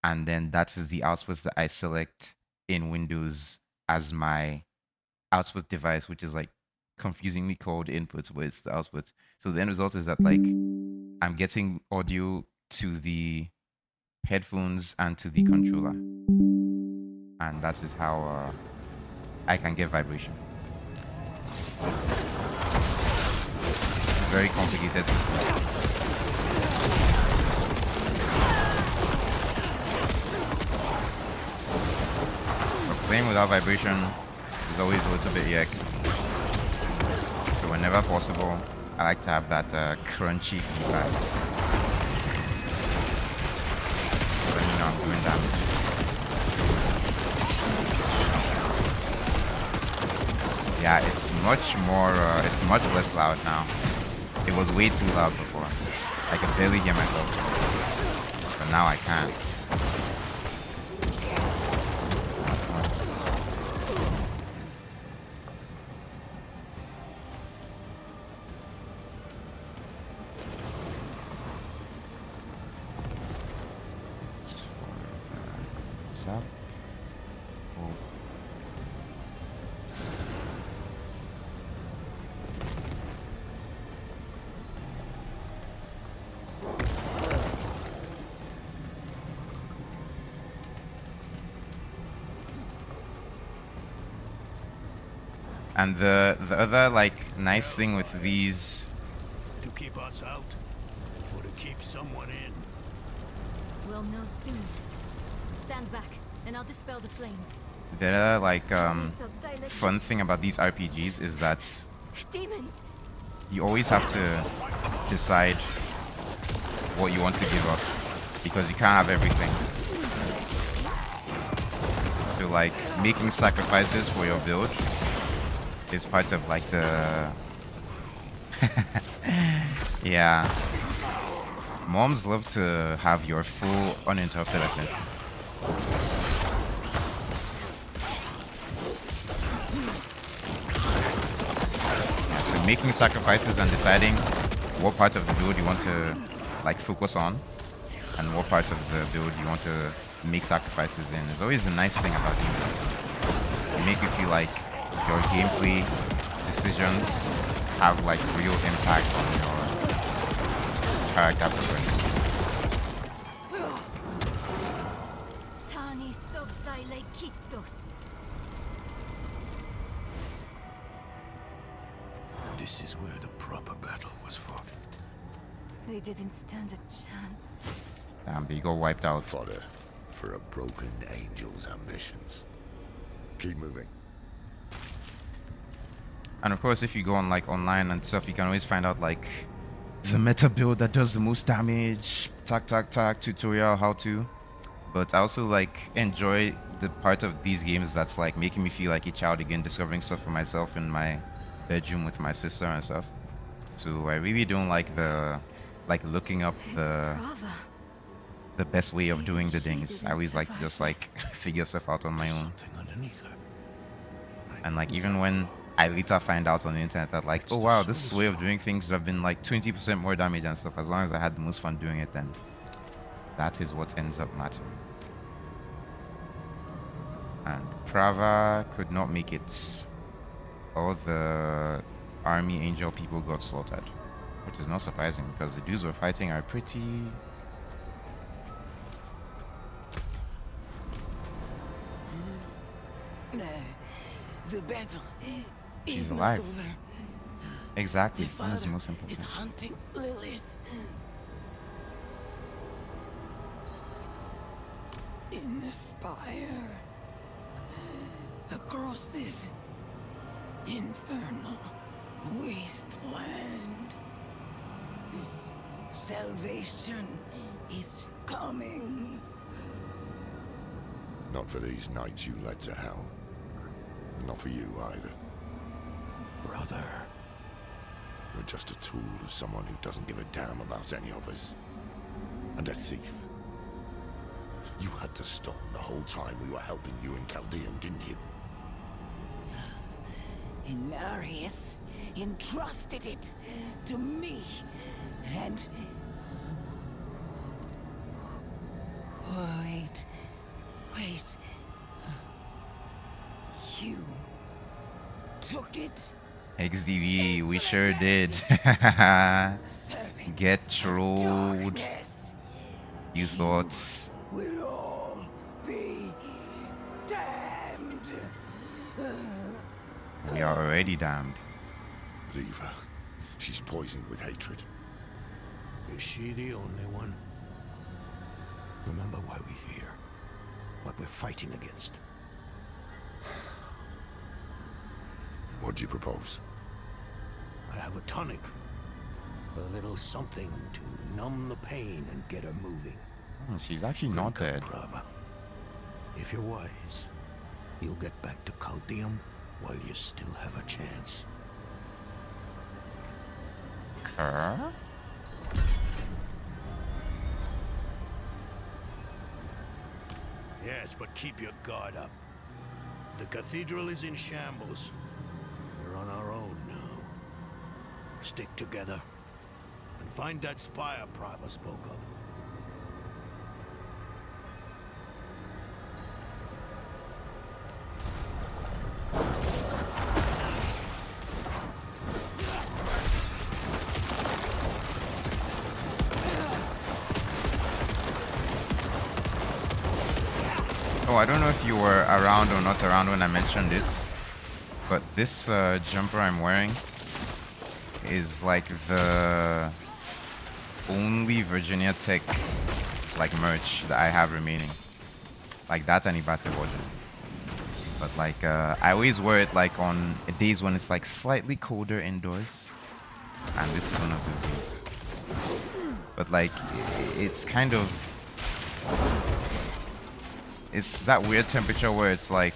And then that is the output that I select in Windows as my output device, which is like confusingly called input, but it's the output. So the end result is that like I'm getting audio to the headphones and to the controller, and that is how I can get vibration. Very complicated system. But playing without vibration is always a little bit yuck. So whenever possible, I like to have that crunchy feedback. Let me know I'm doing damage. Yeah, it's much more, it's much less loud now. It was way too loud before. I could barely hear myself. But now I can. Up. Oh. And the other like nice thing with these, To keep us out, or to keep someone in? We'll know soon. Stand back, and I'll dispel the flames. the other like fun thing about these RPGs is that Demons! you always have to decide what you want to give up because you can't have everything. So like making sacrifices for your build is part of like the yeah. Moms love to have your full uninterrupted attention. Yeah, so making sacrifices and deciding what part of the build you want to like focus on and what part of the build you want to make sacrifices in is always a nice thing about games like that. They make you feel like your gameplay decisions have like real impact on your character progression. Tani sobstyle kitos. This is where the proper battle was fought. They didn't stand a chance. Damn, they got wiped out. Fodder for a broken angel's ambitions. Keep moving. And of course, if you go on like online and stuff, you can always find out like the meta build that does the most damage, tac tutorial how to. But I also like enjoy the part of these games that's like making me feel like a child again, discovering stuff for myself in my bedroom with my sister and stuff. So I really don't like the like looking up the best way of doing the things. I always like to just like figure stuff out on my own. And like even when I later find out on the internet that like, oh wow, this way of doing things would have been like 20% more damage and stuff. As long as I had the most fun doing it, then that is what ends up mattering. And Prava could not make it. All the army angel people got slaughtered, which is not surprising because the dudes we're fighting are pretty. The battle She's is alive. not over. Exactly. The That is the father most is important. hunting lilies in the spire across this infernal wasteland. Salvation is coming. Not for these knights you led to hell. Not for you either. Brother. We're just a tool of someone who doesn't give a damn about any of us. And a thief. You had to stop the whole time we were helping you in Chaldeum, didn't you? Inarius entrusted it to me, and... Wait. You took it? XDV, we sure did. Get trolled. You thoughts? Will all be damned. We are already damned. Leave her. She's poisoned with hatred. Is she the only one? Remember why we're here. What we're fighting against. What do you propose? I have a tonic. A little something to numb the pain and get her moving. She's actually not Drink dead. up, Prava. If you're wise, you'll get back to Chaldeum while you still have a chance. Huh? Yes, but keep your guard up. The cathedral is in shambles. We're on our own now. Stick together and find that spire Prava spoke of. Oh, I don't know if you were around or not around when I mentioned it, but this jumper I'm wearing is like the only Virginia Tech like merch that I have remaining. Like that any basketball jersey. But like I always wear it like on days when it's like slightly colder indoors, and this is one of those days. But like it's kind of, it's that weird temperature where it's like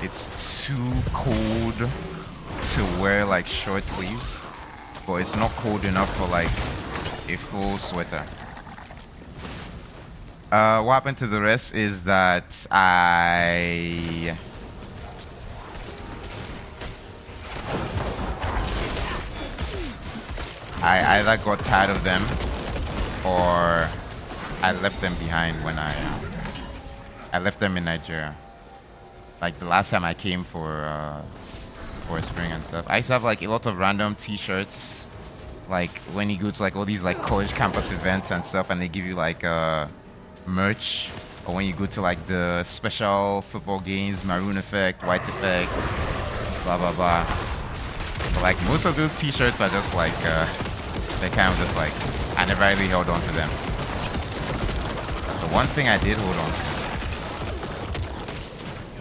it's too cold to wear like short sleeves, but it's not cold enough for like a full sweater. What happened to the rest is that I either got tired of them or I left them behind when I left them in Nigeria. Like the last time I came for spring and stuff. I used to have like a lot of random t-shirts, like when you go to like all these like college campus events and stuff, and they give you like merch, or when you go to like the special football games, Maroon Effect, White Effect, blah blah blah. But like most of those t-shirts are just like they're kind of just like, I never really held on to them. The one thing I did hold on to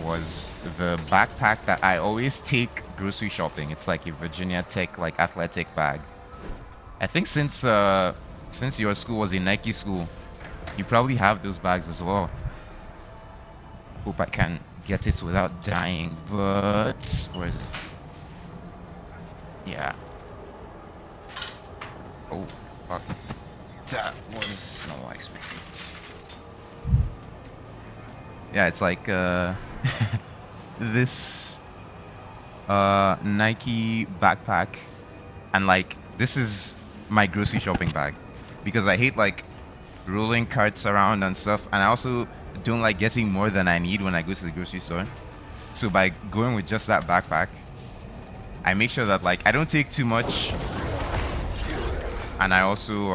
was the backpack that I always take grocery shopping. It's like a Virginia Tech like athletic bag. I think since your school was a Nike school, you probably have those bags as well. Hope I can get it without dying, but where is it? Yeah. Oh fuck. That was not what I expected. Yeah, it's like this Nike backpack, and like this is my grocery shopping bag, because I hate like rolling carts around and stuff, and I also don't like getting more than I need when I go to the grocery store. So by going with just that backpack, I make sure that like I don't take too much, and I also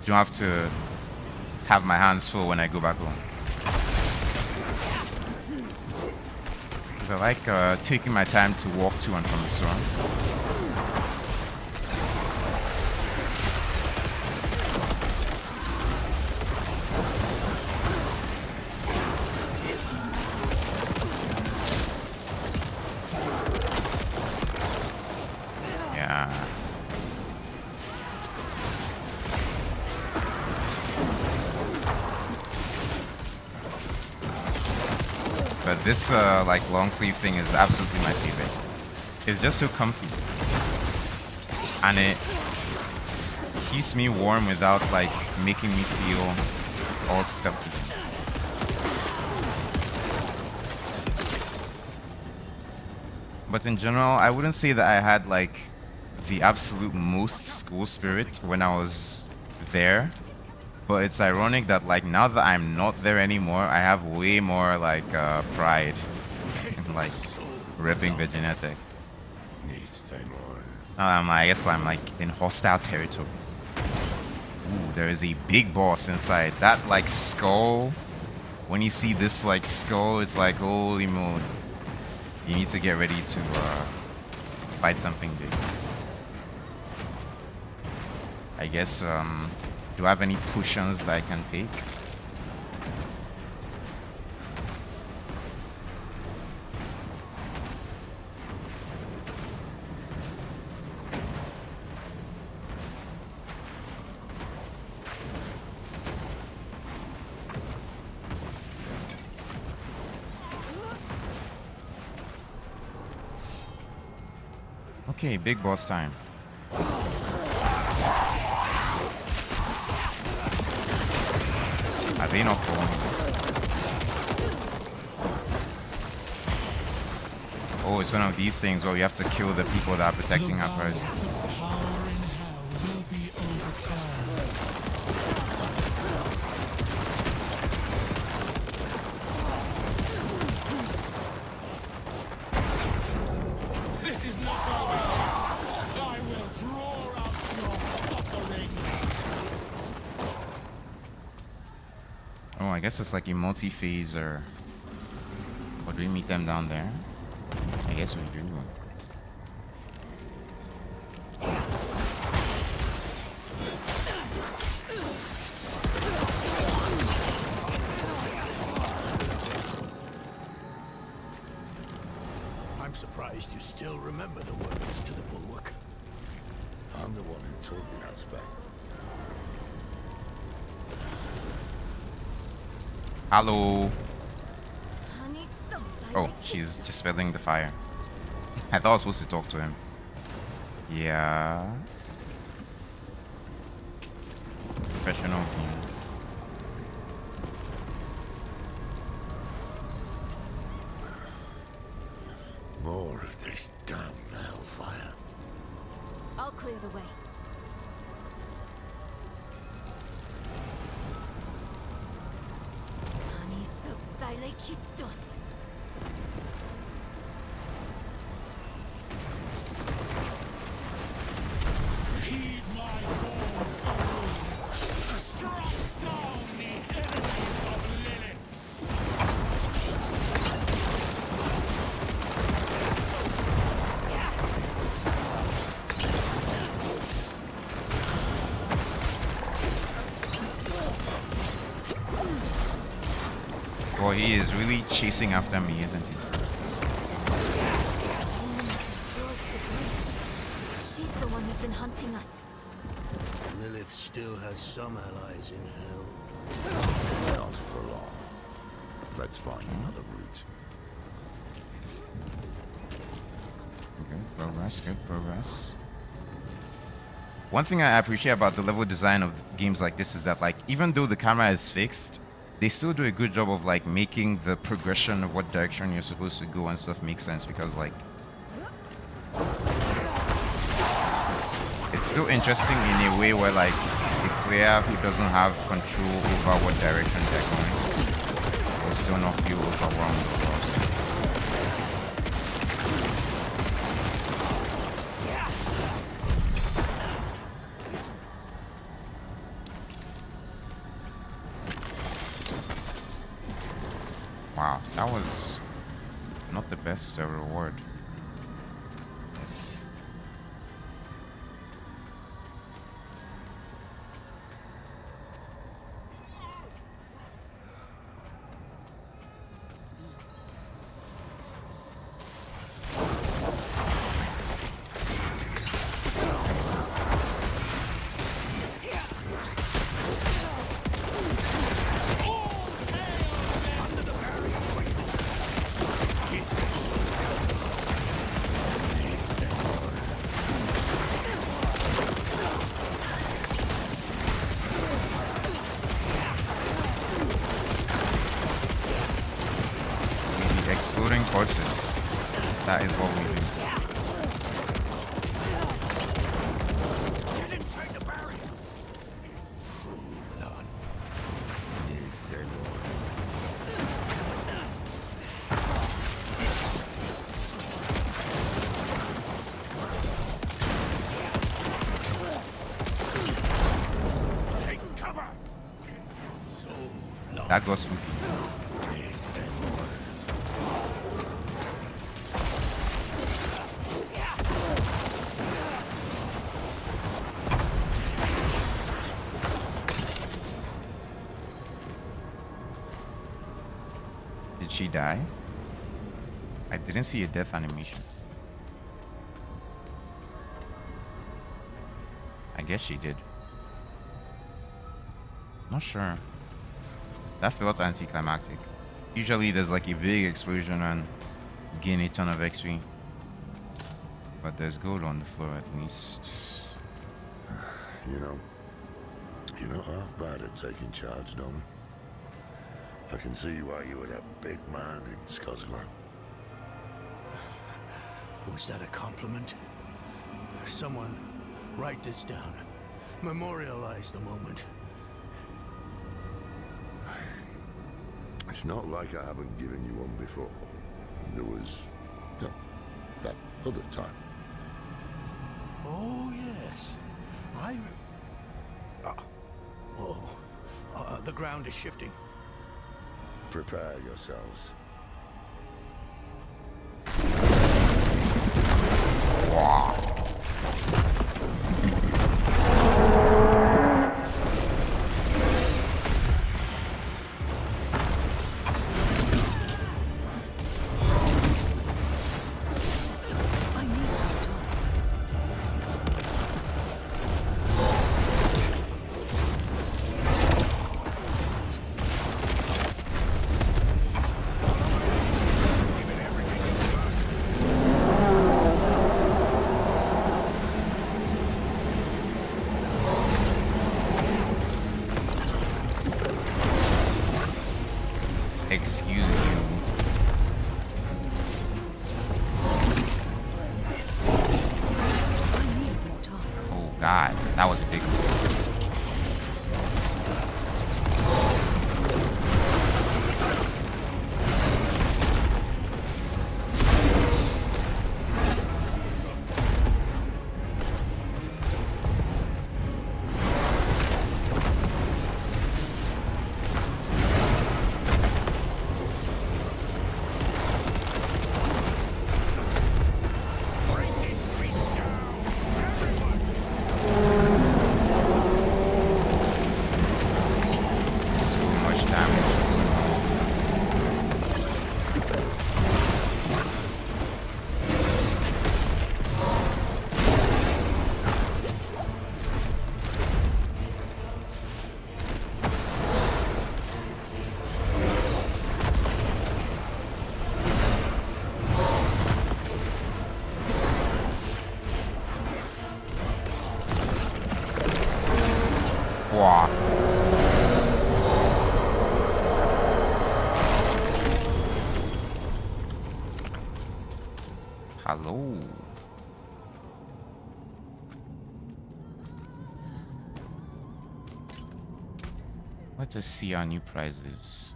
don't have to have my hands full when I go back home. I like taking my time to walk to and from the store. But this like long sleeve thing is absolutely my favorite. It's just so comfy, and it keeps me warm without like making me feel all stuffy. But in general, I wouldn't say that I had like the absolute most school spirit when I was there. But it's ironic that like now that I'm not there anymore, I have way more like pride in like ripping Virginia Tech. I guess I'm like in hostile territory. Ooh, there is a big boss inside. That like skull, when you see this like skull, it's like holy moly. You need to get ready to fight something big. I guess do I have any potions that I can take? Okay, big boss time. Are they not falling? Oh, it's one of these things where we have to kill the people that are protecting our prize. This is not over yet. I will draw out your suffering. Oh, I guess it's like a multi-phase or do we meet them down there? I guess we do. I'm surprised you still remember the words to the bulwark. I'm the one who taught you that spell. Hello. Oh, she's just spilling the fire. I thought I was supposed to talk to him. Yeah. Professional game. More of this damn hellfire. I'll clear the way. Heed my warning, Odin. Strike down the enemies of Lilith. Well, he is really chasing after me, isn't he? She's the one who's been hunting us. Lilith still has some allies in hell. Not for long. Let's find another route. Good progress, good progress. One thing I appreciate about the level design of games like this is that, like, even though the camera is fixed, they still do a good job of like making the progression of what direction you're supposed to go and stuff make sense, because like it's so interesting in a way where like the player who doesn't have control over what direction they're going will still not feel overwhelmed or lost. Wow, that was not the best reward. Exploding corpses. That is what we do. Get inside the barrier! None. Take cover! That goes spooky. Did she die? I didn't see a death animation. I guess she did. Not sure. That felt anticlimactic. Usually there's like a big explosion and gain a ton of XP. But there's gold on the floor at least. You know, you're not half bad at taking charge, Dom. I can see why you were that big man in Scosglow. Was that a compliment? Someone, write this down. Memorialize the moment. It's not like I haven't given you one before. There was, you know, that other time. Oh, yes. The ground is shifting. Prepare yourselves. Excuse you. Oh god, that was a big mistake. So much damage going on. Wow. Hello. Let us see our new prizes.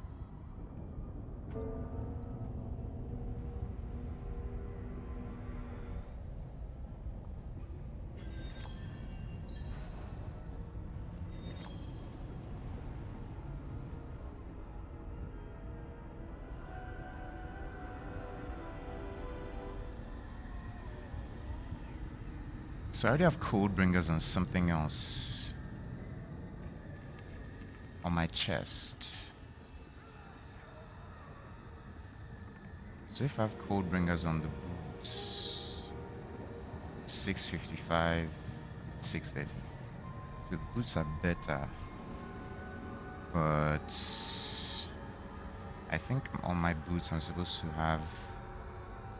So I already have code bringers on something else. On my chest. So if I have code bringers on the boots, 655, 630. So the boots are better. But I think on my boots I'm supposed to have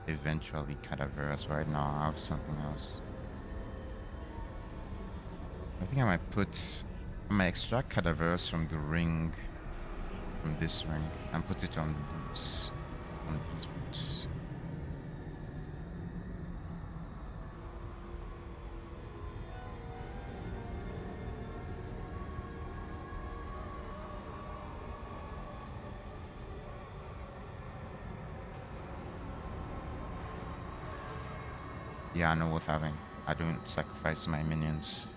eventually cadaverous. Right now I have something else. I think I might extract cadaverous from the ring, from this ring, and put it on the boots, on these boots. Yeah, I know worth having. I don't sacrifice my minions.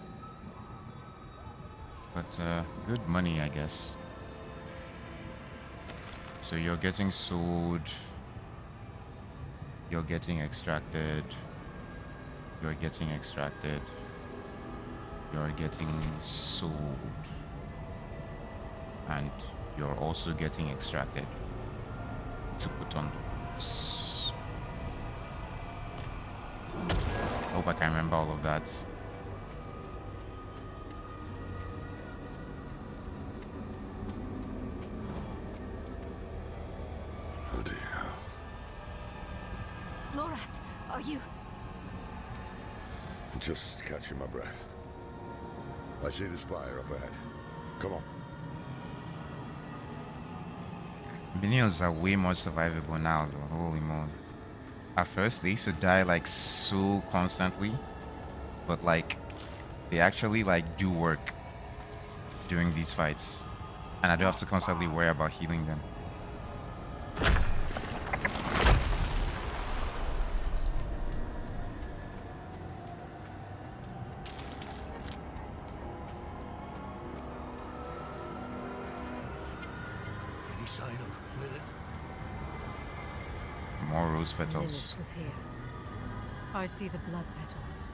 But good money, I guess. So you're getting sold, you're getting extracted, you're getting extracted, you're getting sold, and you're also getting extracted to put on the boots. Hope I can remember all of that. Oh dear. Lorath, are you... Just catching my breath. I see the spire up ahead. Come on. Minions are way more survivable now though, holy moly. At first they used to die like so constantly, but like they actually like do work during these fights. And I don't have to constantly worry about healing them. Any sign of Lilith? More rose petals. Lilith was here. I see the blood petals.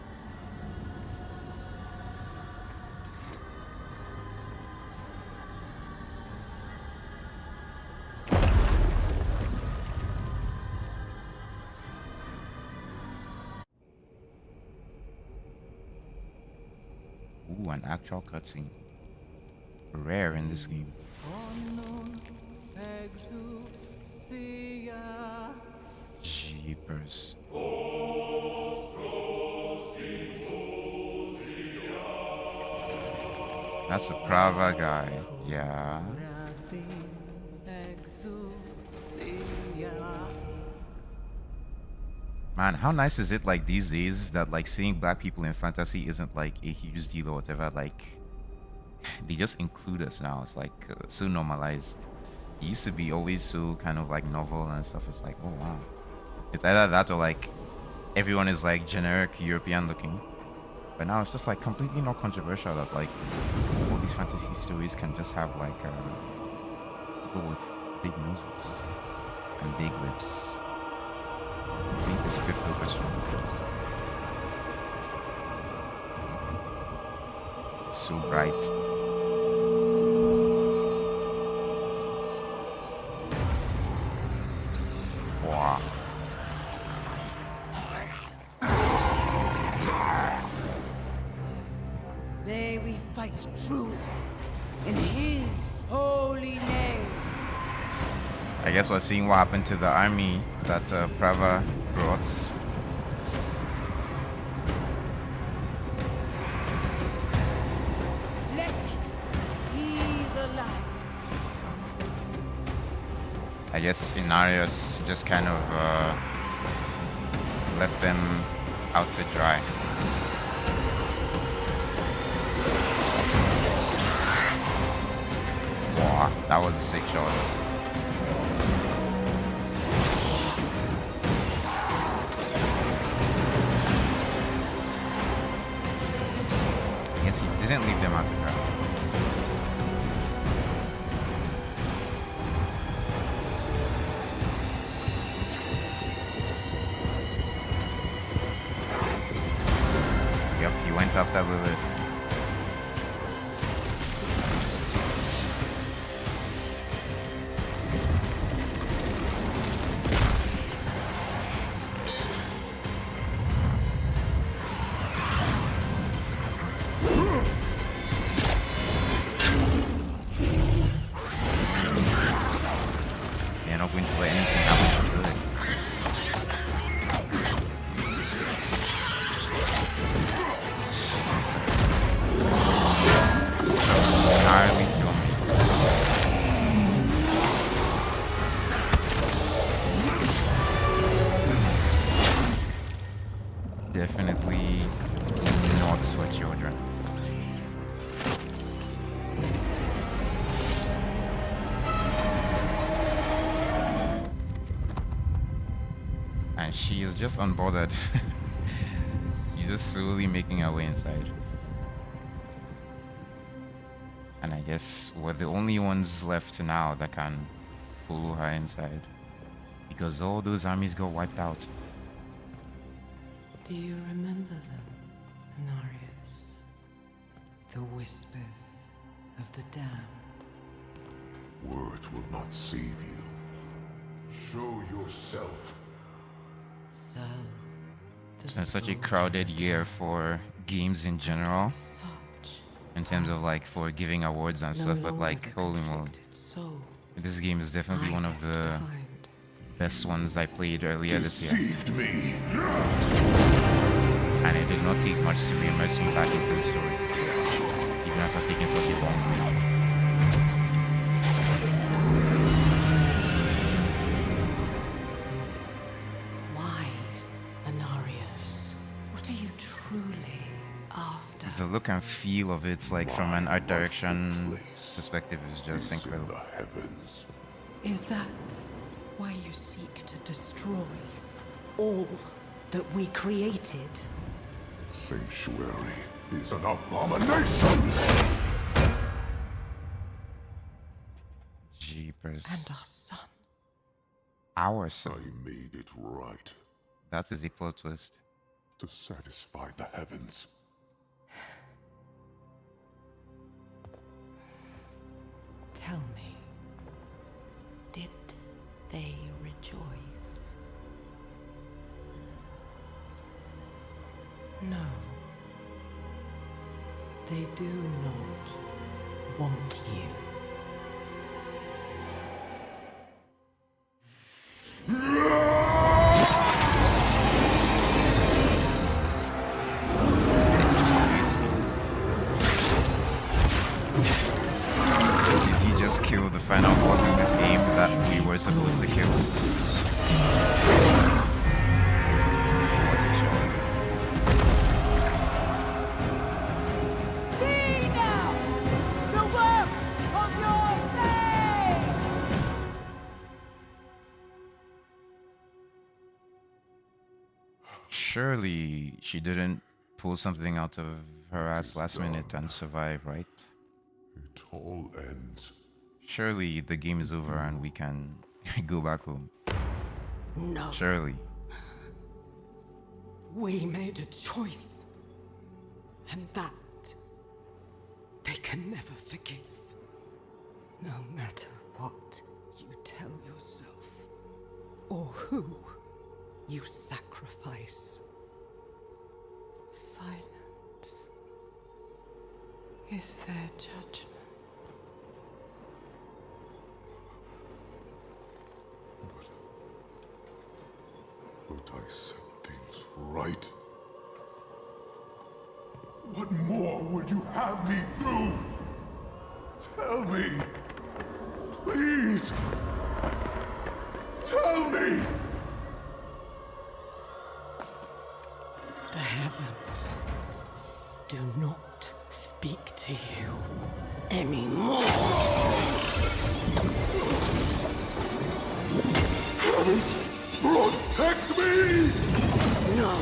Ooh, an actual cutscene. Rare in this game. Jeepers. That's a Prava guy. Yeah. Man, how nice is it like these days that like seeing black people in fantasy isn't like a huge deal or whatever, like they just include us now. It's like so normalized. It used to be always so kind of like novel and stuff. It's like, oh wow. It's either that or like everyone is like generic European looking. But now it's just like completely not controversial that like all these fantasy stories can just have like people with big noses and big lips. I think it's a good focus for videos. It's so bright. Wow. May we fight true in his holy name. I guess we're seeing what happened to the army that Prava brought. Blessed be the light. I guess Inarius just kind of left them out to dry. Wow, that was a sick shot. I guess he didn't leave them out to dry. Yep, he went after Lilith. They're not going to let anything happen to Lilith. Entirely dumb. Definitely not for children. And she is just unbothered. She's just slowly making her way inside. And I guess we're the only ones left now that can follow her inside. Because all those armies got wiped out. Do you remember them, Inarius? The whispers of the damned. Words will not save you. Show yourself. So, It's been such a crowded year for games in general. In terms of like for giving awards and stuff, but like holy moly. This game is definitely one of the best ones I played earlier this year. Deceived me. And it did not take much to re-immerse me back into the story, even after taking such a long break. Why, Anarius? What are you truly after? The look and feel of it, like from an art direction perspective, is just In incredible. the heavens. Is that why you seek to destroy all that we created? Sanctuary is an abomination! Jeepers. And our son. Our son. I made it right That is a plot twist. to satisfy the heavens. Tell me, did they rejoice? No. They do not want you. Did he just kill the final boss in this game that we were supposed to kill? What a shot. See now the work of your faith! Surely she didn't pull something out of her ass last minute and survive, right? It all ends. Surely the game is over and we can go back home. No. Surely. We made a choice. And that they can never forgive. No matter what you tell yourself, or who you sacrifice. Silence is their judgment. But I set things right. What more would you have me do? Tell me. Please. Tell me. The heavens do not speak to you anymore. Heavens, protect me! No,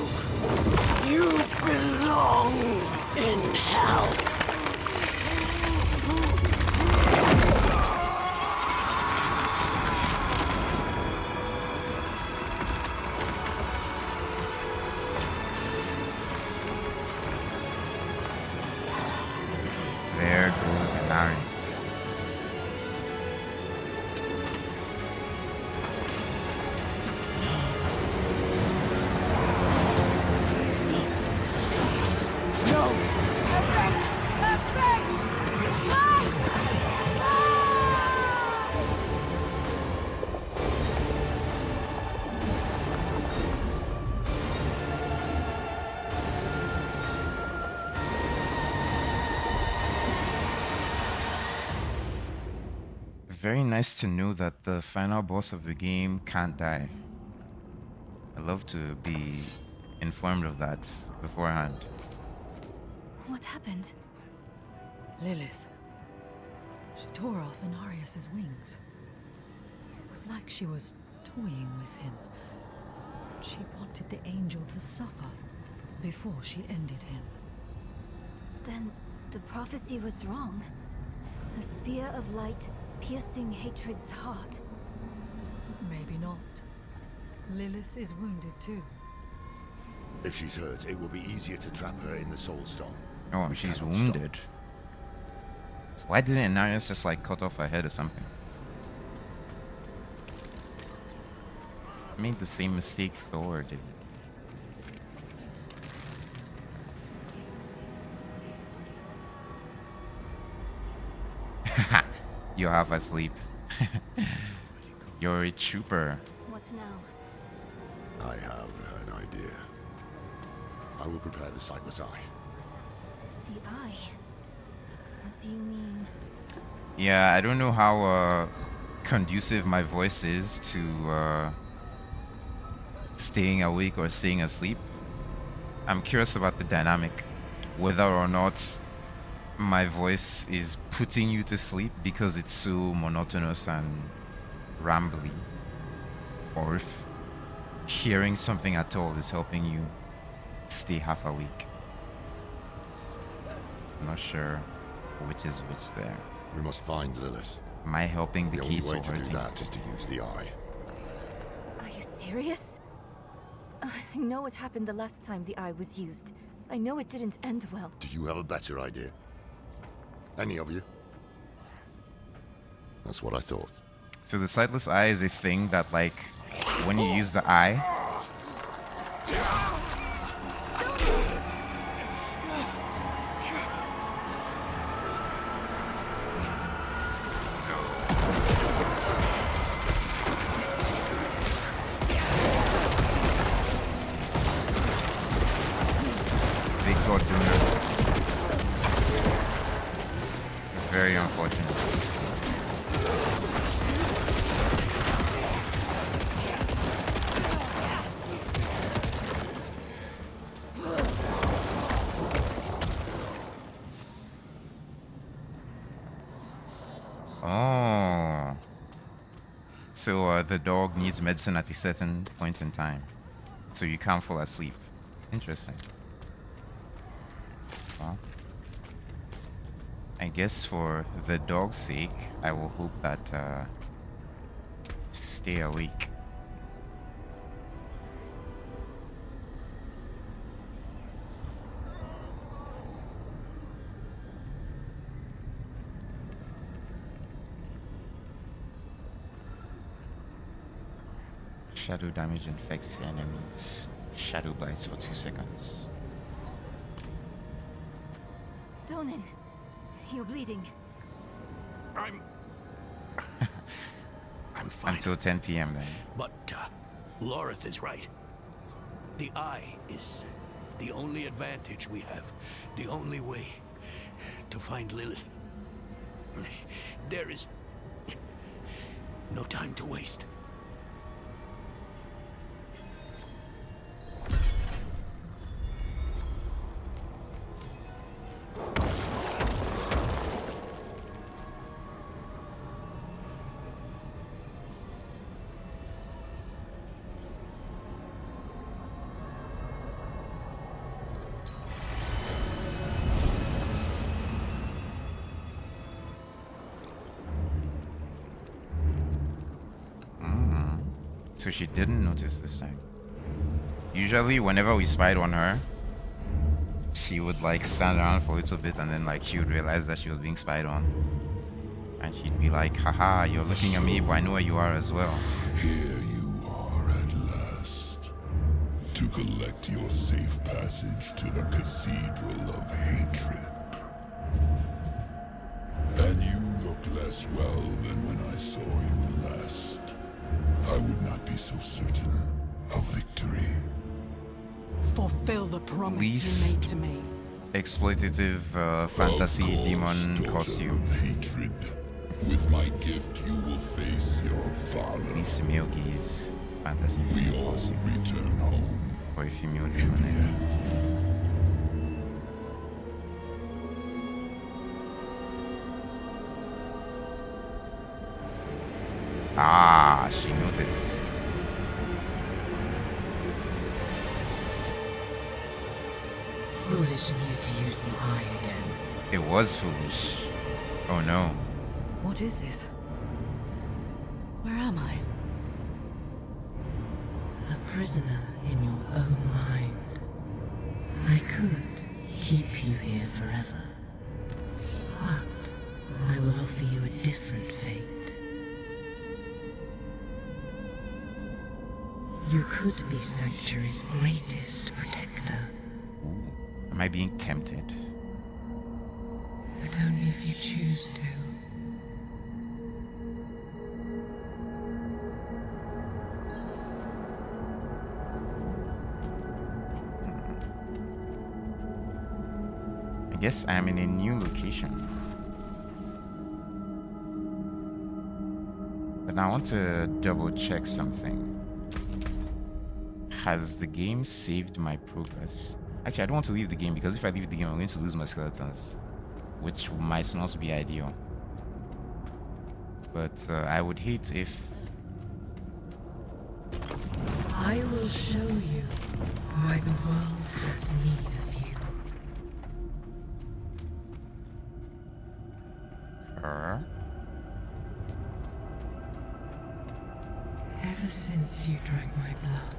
you belong in hell. There goes Naris. Very nice to know that the final boss of the game can't die. I love to be informed of that beforehand. What happened? Lilith. She tore off Anarius's wings. It was like she was toying with him. She wanted the angel to suffer before she ended him. Then the prophecy was wrong. A spear of light piercing hatred's heart. Maybe not. Lilith is wounded too. If she's hurt, it will be easier to trap her in the Soul Stone. Oh, We she's cannot wounded. So why didn't Naris just like cut off her head or something? I made the same mistake Thor did. You're half asleep. You're a trooper. What's now? I have an idea. I will prepare the sightless eye. The eye? What do you mean? Yeah, I don't know how conducive my voice is to staying awake or staying asleep. I'm curious about the dynamic, whether or not my voice is putting you to sleep because it's so monotonous and rambly, or if hearing something at all is helping you stay half awake. I'm not sure which is which there. We must find Lilith. Am I helping the The only case way or to do hurting? that is to use the eye. Are you serious? I know what happened the last time the eye was used. I know it didn't end well. Do you have a better idea? Any of you? That's what I thought. So the sightless eye is a thing that, like, when you use the eye, big god donor. Very unfortunate. Oh. So the dog needs medicine at a certain point in time. So you can't fall asleep. Interesting. Well, I guess for the dog's sake, I will hope that stay awake. Shadow damage infects enemies. Shadow bites for 2 seconds. Donan, you're bleeding. I'm fine. Until 10 p.m. then. But Lorith is right. The eye is the only advantage we have. The only way to find Lilith. There is no time to waste. So she didn't notice this time. Usually whenever we spied on her, she would like stand around for a little bit and then like she would realize that she was being spied on. And she'd be like, haha, you're looking at me, but I know where you are as well. Here you are at last, to collect your safe passage to the Cathedral of Hatred. And you look less well than when I saw you last. I would not be so certain of victory. Fulfill the promise Least you made to me. exploitative fantasy demon daughter costume. of hatred. With my gift, you will face your father. Least Milky's fantasy We demon all costume. return home For a female in demon. the end. Ah, she noticed. Foolish of you to use the eye again. It was foolish. Oh no. What is this? Where am I? A prisoner in your own mind. I could keep you here forever. But I will offer you a different fate. You could be Sanctuary's greatest protector. Ooh. Am I being tempted? But only if you choose to. Yes, I am in a new location. But now I want to double check something. Has the game saved my progress? Actually, I don't want to leave the game because if I leave the game, I'm going to lose my skeletons, which might not be ideal. But I would hate if... I will show you why the world has need of you. Her? Ever since you drank my blood,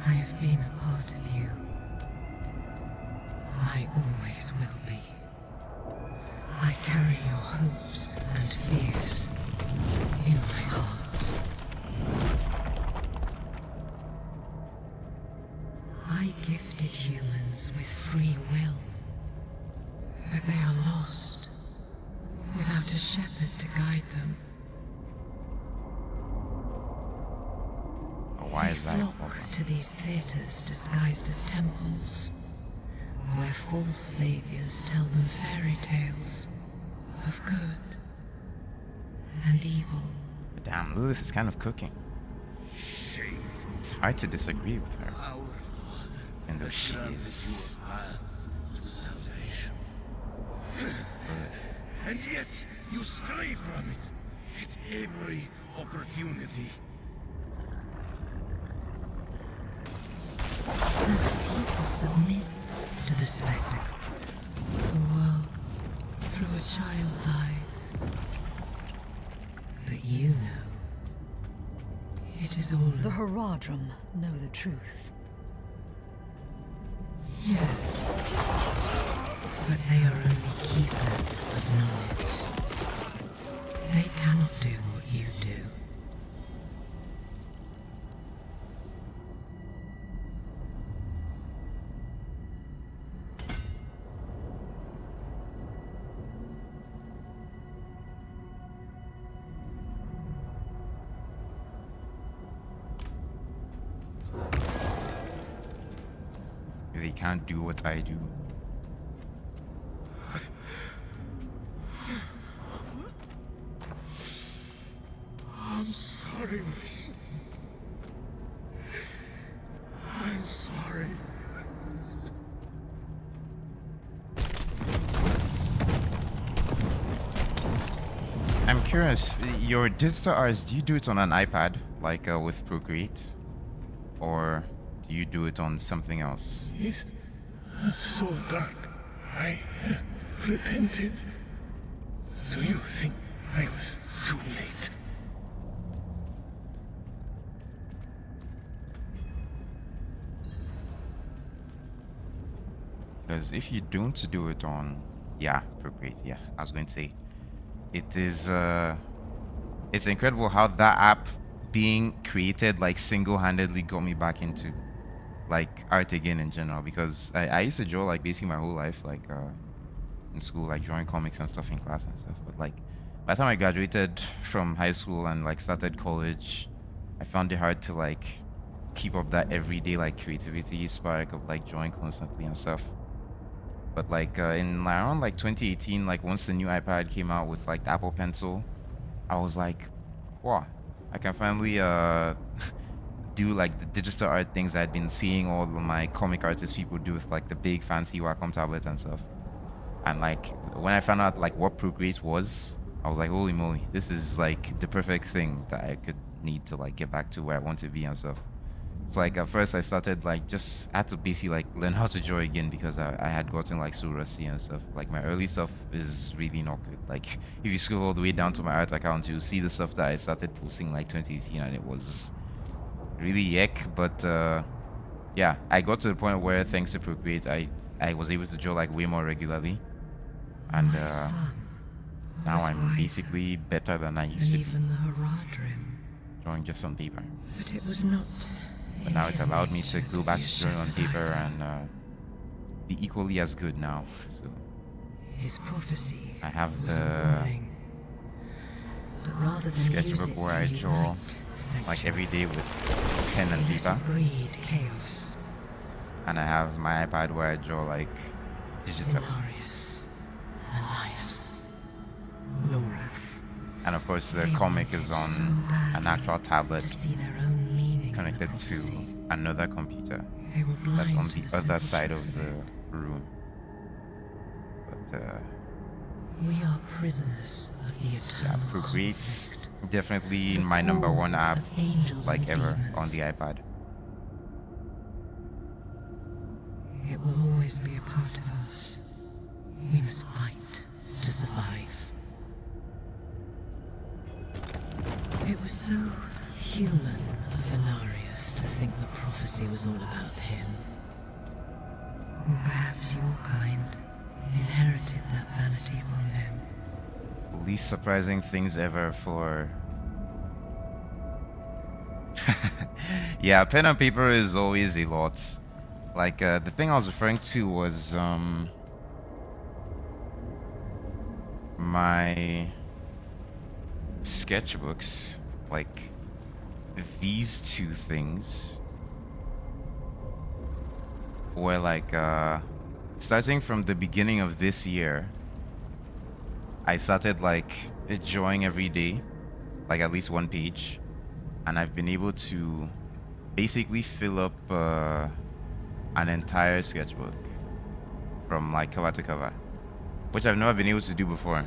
I have been a part of you. I always will be. I carry your hopes and fears in my heart. I gifted humans with free will, but they are lost without a shepherd to guide them. Why They is that? flock to these theaters disguised as temples, where false saviors tell them fairy tales of good and evil. But damn, Lilith is kind of cooking. It's hard to disagree with her. And though she is... To salvation. And yet you stray from it at every opportunity. People submit to the spectacle, the world through a child's eyes. But you know, it is all The Haradrim know the truth. yes, but they are only keepers of knowledge. They cannot do what you do. They can't do what I do. I'm sorry, miss. I'm sorry. I'm curious, your digital arts, do you do it on an iPad, like with Procreate? Or do you do it on something else? It's so dark. I repented. Do you think I was too late? Because if you don't do it on, yeah, Procreate, yeah, I was going to say, it is, it's incredible how that app being created like single-handedly got me back into like art again in general, because I used to draw like basically my whole life, like in school, like drawing comics and stuff in class and stuff. But like by the time I graduated from high school and like started college, I found it hard to like keep up that everyday like creativity spark of like drawing constantly and stuff. But like in around like 2018, like once the new iPad came out with like the Apple Pencil, I was like, wow, I can finally do like the digital art things I'd been seeing all of my comic artist people do with like the big fancy Wacom tablets and stuff. And like when I found out like what Procreate was, I was like, holy moly, this is like the perfect thing that I could need to like get back to where I want to be and stuff. It's like at first I started like just I had to basically like learn how to draw again because I had gotten like so rusty and stuff. Like my early stuff is really not good. Like if you scroll all the way down to my art account, you'll see the stuff that I started posting like 2018 and it was really yuck. But yeah, I got to the point where thanks to Procreate, I was able to draw like way more regularly, and now I'm basically better than I used to be even the Haradrim. drawing just on paper. But it was not. But now it's allowed me to go back to drawing on paper and be equally as good now. So His prophecy I have was a the warning. But rather than use sketchbook it where to I draw unite like section, every day with pen and he let paper, it breed chaos. and I have my iPad where I draw like digitally. Inarius, Elias, Lorath. And of course, the They comic wanted is so on an badly actual tablet to see their own meaning in the connected prophecy. to another computer They were that's blind on to the the other simple side truth of of the it. room. But We are prisoners of the yeah, eternal Procreate's conflict. definitely The my number one calls app of angels like and ever on demons. the iPad. It will always be a part of us. We must fight to survive. It was so human of Inarius to think the prophecy was all about him. Or perhaps your kind inherited that vanity from him. Least surprising things ever for yeah, pen and paper is always a lot. Like the thing I was referring to was my sketchbooks. Like these two things were like starting from the beginning of this year, I started like drawing every day, like at least one page, and I've been able to basically fill up an entire sketchbook from like cover to cover, which I've never been able to do before.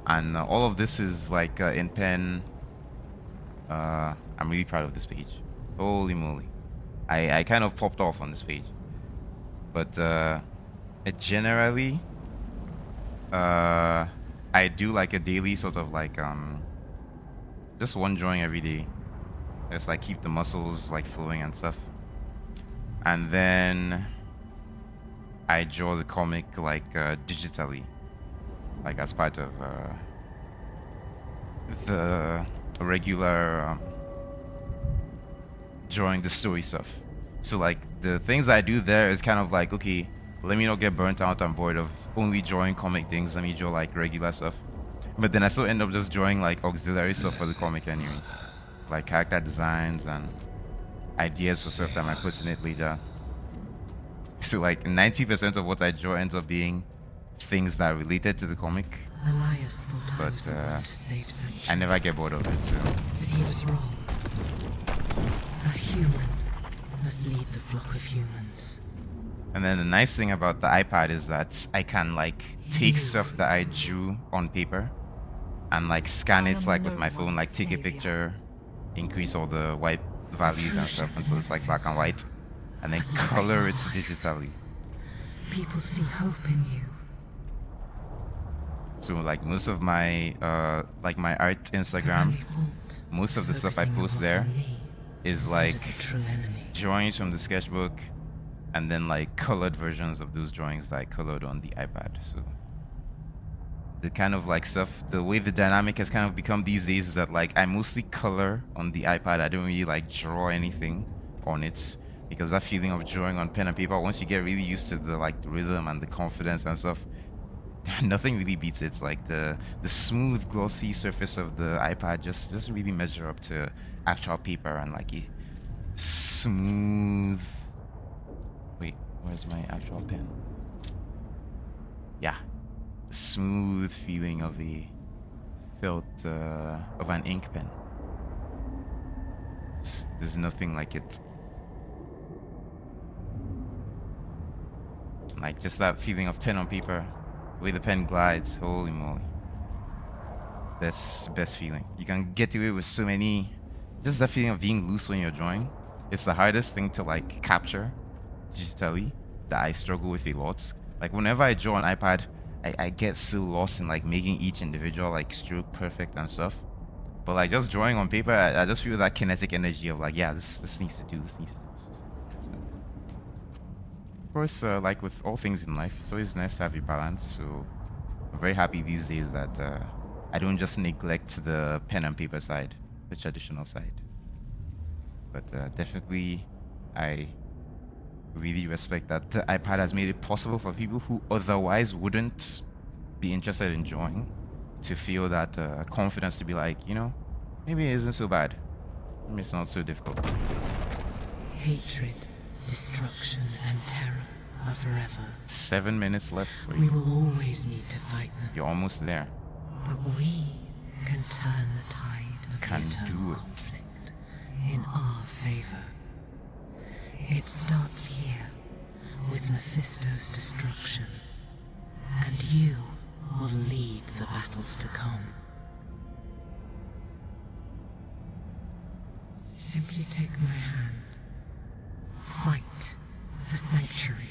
And all of this is like in pen. I'm really proud of this page. Holy moly. I kind of popped off on this page. But generally, I do like a daily sort of like just one drawing every day. Just like keep the muscles like flowing and stuff. And then I draw the comic like digitally, like as part of the regular drawing the story stuff. So like the things I do there is kind of like, okay, let me not get burnt out and bored of only drawing comic things. Let me draw like regular stuff. But then I still end up just drawing like auxiliary stuff for the comic anyway, like character designs and ideas for stuff that I might put in it later. So like 90% of what I draw ends up being things that are related to the comic. Elias thought I was But the one to save Sanctuary. I never get bored of it, so But he was wrong. A human must lead the flock of humans. and then the nice thing about the iPad is that I can like take stuff that I drew on paper and like scan I it am like with no my phone, one's like take a savior. picture, increase all the white values and stuff until it's like black and white, and then color it digitally. People see hope in you. So like most of my like my art Instagram, most of the stuff I post there is like drawings from the sketchbook and then like colored versions of those drawings that I colored on the iPad. So the kind of like stuff, the way the dynamic has kind of become these days is that like I mostly color on the iPad. I don't really like draw anything on it because that feeling of drawing on pen and paper, once you get really used to the like the rhythm and the confidence and stuff, nothing really beats it. It's like the smooth glossy surface of the iPad just doesn't really measure up to actual paper and like a smooth. Wait, where's my actual pen? Yeah, the smooth feeling of a felt of an ink pen. There's nothing like it. Like just that feeling of pen on paper, the way the pen glides. Holy moly, that's the best feeling. You can get away with so many. Just that feeling of being loose when you're drawing. It's the hardest thing to like capture digitally that I struggle with a lot. Like whenever I draw on iPad, I get so lost in like making each individual like stroke perfect and stuff. But like just drawing on paper, I just feel that kinetic energy of like, yeah, this needs to do, this needs to do. That's it. Of course, like with all things in life, it's always nice to have a balance. So I'm very happy these days that I don't just neglect the pen and paper side, the traditional side. But definitely, I really respect that the iPad has made it possible for people who otherwise wouldn't be interested in drawing to feel that confidence to be like, maybe it isn't so bad. Maybe it's not so difficult. Hatred, destruction, and terror are forever. 7 minutes left for We you. will always need to fight them. You're almost there. But we can turn the tide of Can the eternal do it. conflict in our favor. It starts here, with Mephisto's destruction. And you will lead the battles to come. Simply take my hand. Fight the Sanctuary.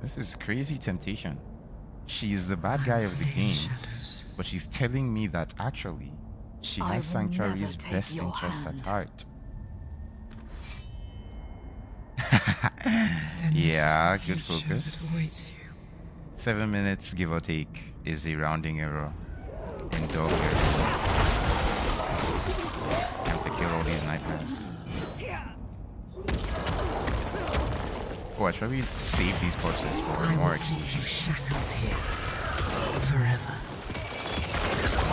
This is crazy temptation. She's the bad guy of the Stay in game, shadows. but she's telling me that actually she I has will Sanctuary's never take best your interest at hand. heart. Then Yeah, this is the good future focus. that awaits you. 7 minutes, give or take, is a rounding error in dog area. Time to kill all these nightmares. Oh, I should probably save these corpses for I more will keep execution. you shackled here forever.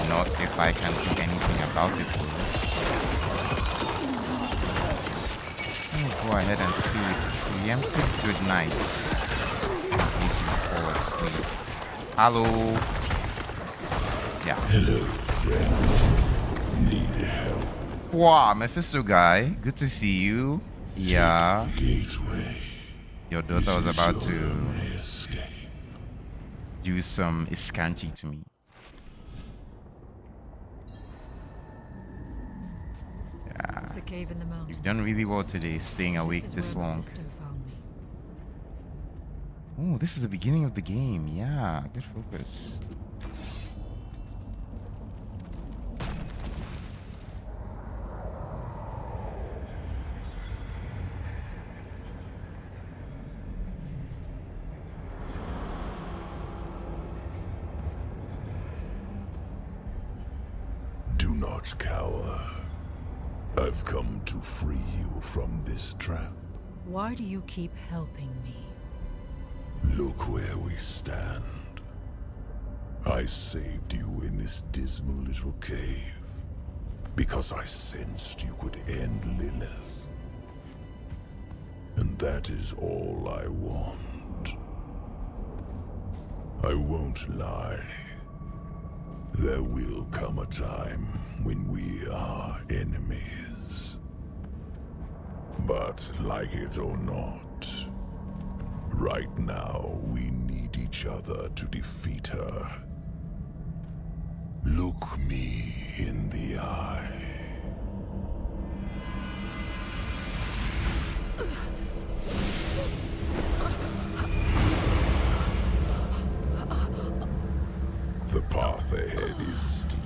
Not if I can do anything about it. Go ahead and say preemptive good night in case you fall asleep. Hello. Yeah. Hello, friend. Need help? Wow, Mephisto guy. Good to see you. Yeah. Gateway. Your daughter was about to Only escape. do some iskanchi to me. Yeah. The cave in the mountains. You've done really well today, staying awake This is this where long. Mephisto found me. Oh, this is the beginning of the game. Yeah, good focus. Do not cower. I've come to free you from this trap. Why do you keep helping me? Look where we stand. I saved you in this dismal little cave because I sensed you could end Lilith. And that is all I want. I won't lie. There will come a time when we are enemies. But like it or not, right now we need each other to defeat her. Look me in the eye. The path ahead is steep.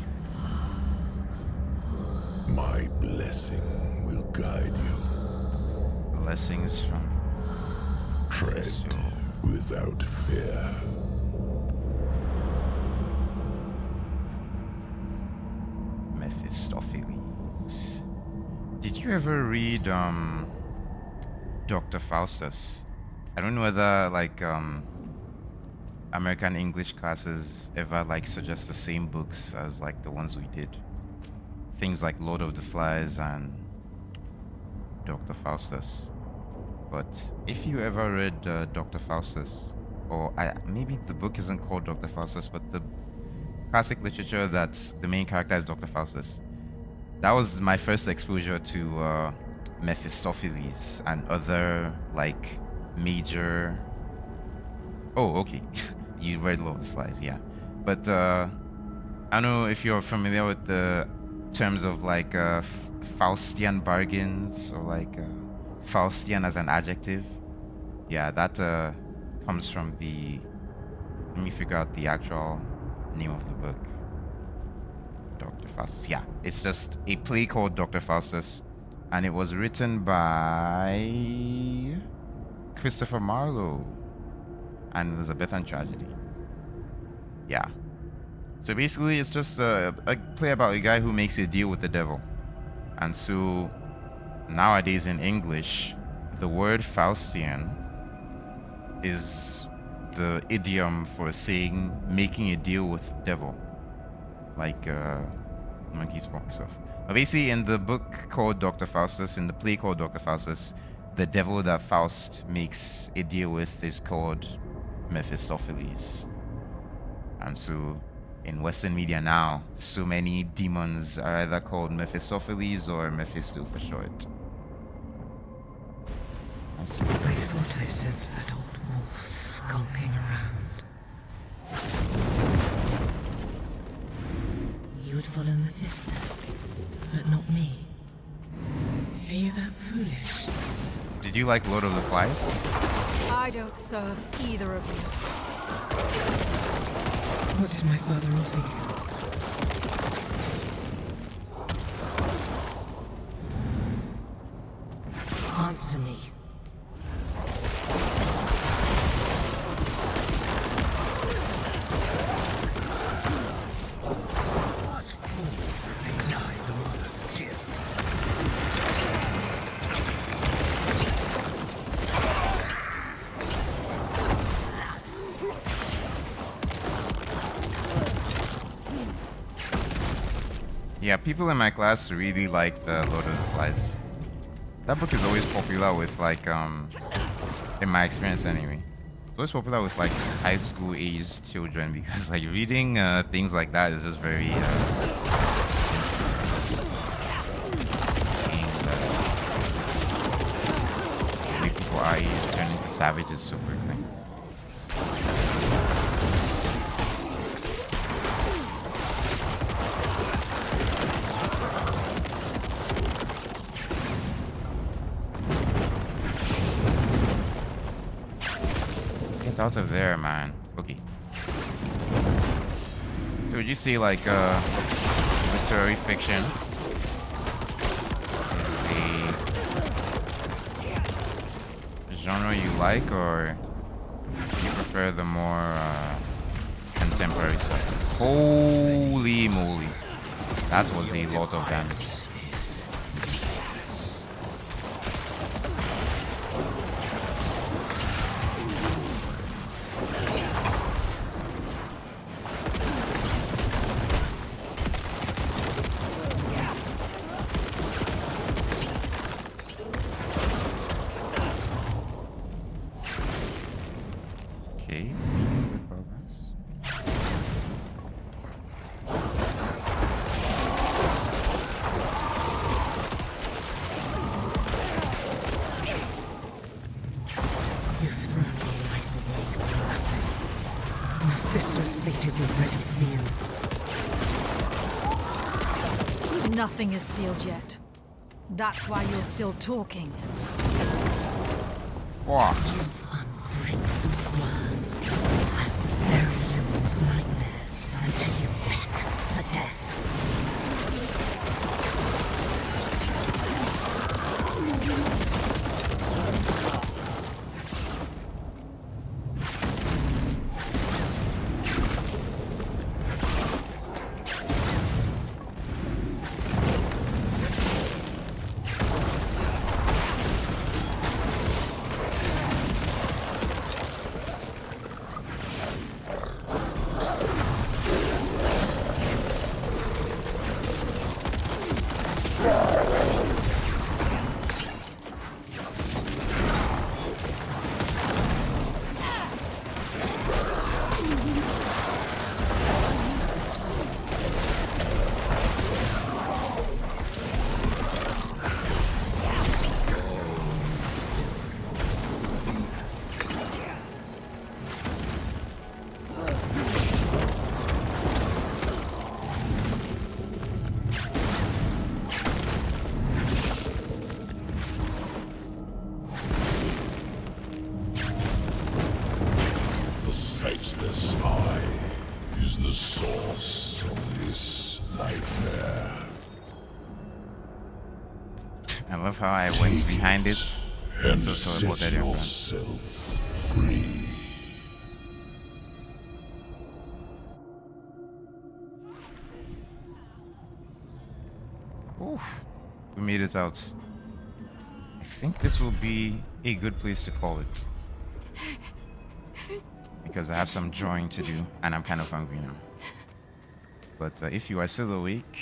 My blessing will guide you. Blessings from Tread Mephisto. without fear. Mephistopheles. Did you ever read Dr. Faustus? I don't know whether like American English classes ever like suggest the same books as like the ones we did. Things like Lord of the Flies and Dr. Faustus. But if you ever read Dr. Faustus, or maybe the book isn't called Dr. Faustus, but the classic literature that's the main character is Dr. Faustus. That was my first exposure to Mephistopheles and other like major. Oh, okay. You read Lord of the Flies, yeah. But I don't know if you're familiar with the terms of like Faustian bargains or like Faustian as an adjective. Yeah, that comes from the. Let me figure out the actual name of the book. Dr. Faustus. Yeah, it's just a play called Dr. Faustus, and it was written by Christopher Marlowe and Elizabethan tragedy. Yeah. So basically, it's just a play about a guy who makes a deal with the devil. And so, nowadays in English, the word Faustian is the idiom for saying making a deal with the devil. Like, monkey spot myself. But basically, in the book called Dr. Faustus, in the play called Dr. Faustus, the devil that Faust makes a deal with is called Mephistopheles. And so in Western media now, so many demons are either called Mephistopheles or Mephisto for short. I thought I sensed that old wolf skulking around. You would follow Mephisto, but not me. Are you that foolish? Did you like Lord of the Flies? I don't serve either of you. What did my father offer you? Answer me. Yeah, people in my class really liked Lord of the Flies. That book is always popular with like, in my experience anyway, it's always popular with like high school age children because like reading things like that is just very seeing the way people our age turn into savages so quickly. Out of there, man. Okay. So would you say like literary fiction is a genre you like, or do you prefer the more contemporary stuff? Holy moly. That was a lot of damage. Nothing is sealed yet. That's why you're still talking. What? Ungrateful worm. I'll bury you in this nightmare until you beg for death. Sightless eye is the source of this nightmare. I love how I went behind it. And So set teleported yourself free. Oof, we made it out. I think this will be a good place to call it, because I have some drawing to do and I'm kind of hungry now. But if you are still awake,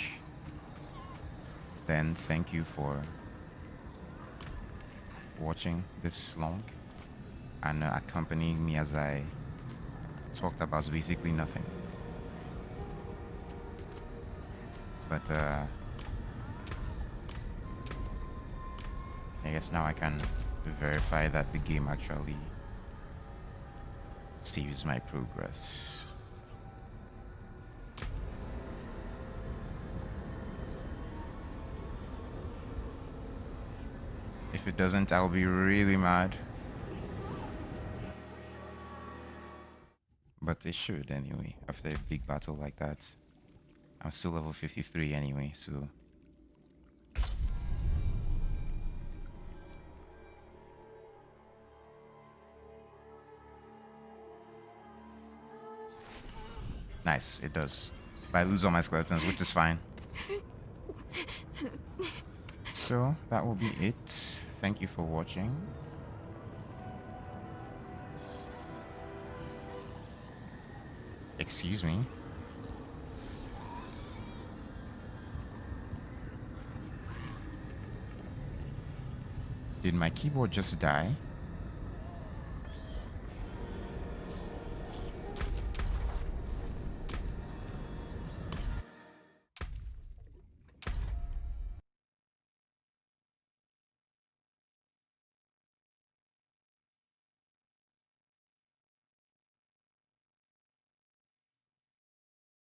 then thank you for watching this long and accompanying me as I talked about basically nothing. But I guess now I can verify that the game actually saves my progress. If it doesn't, I'll be really mad. But it should anyway, after a big battle like that. I'm still level 53 anyway, so... Nice, it does. But I lose all my skeletons, which is fine. So, that will be it. Thank you for watching. Excuse me. Did my keyboard just die?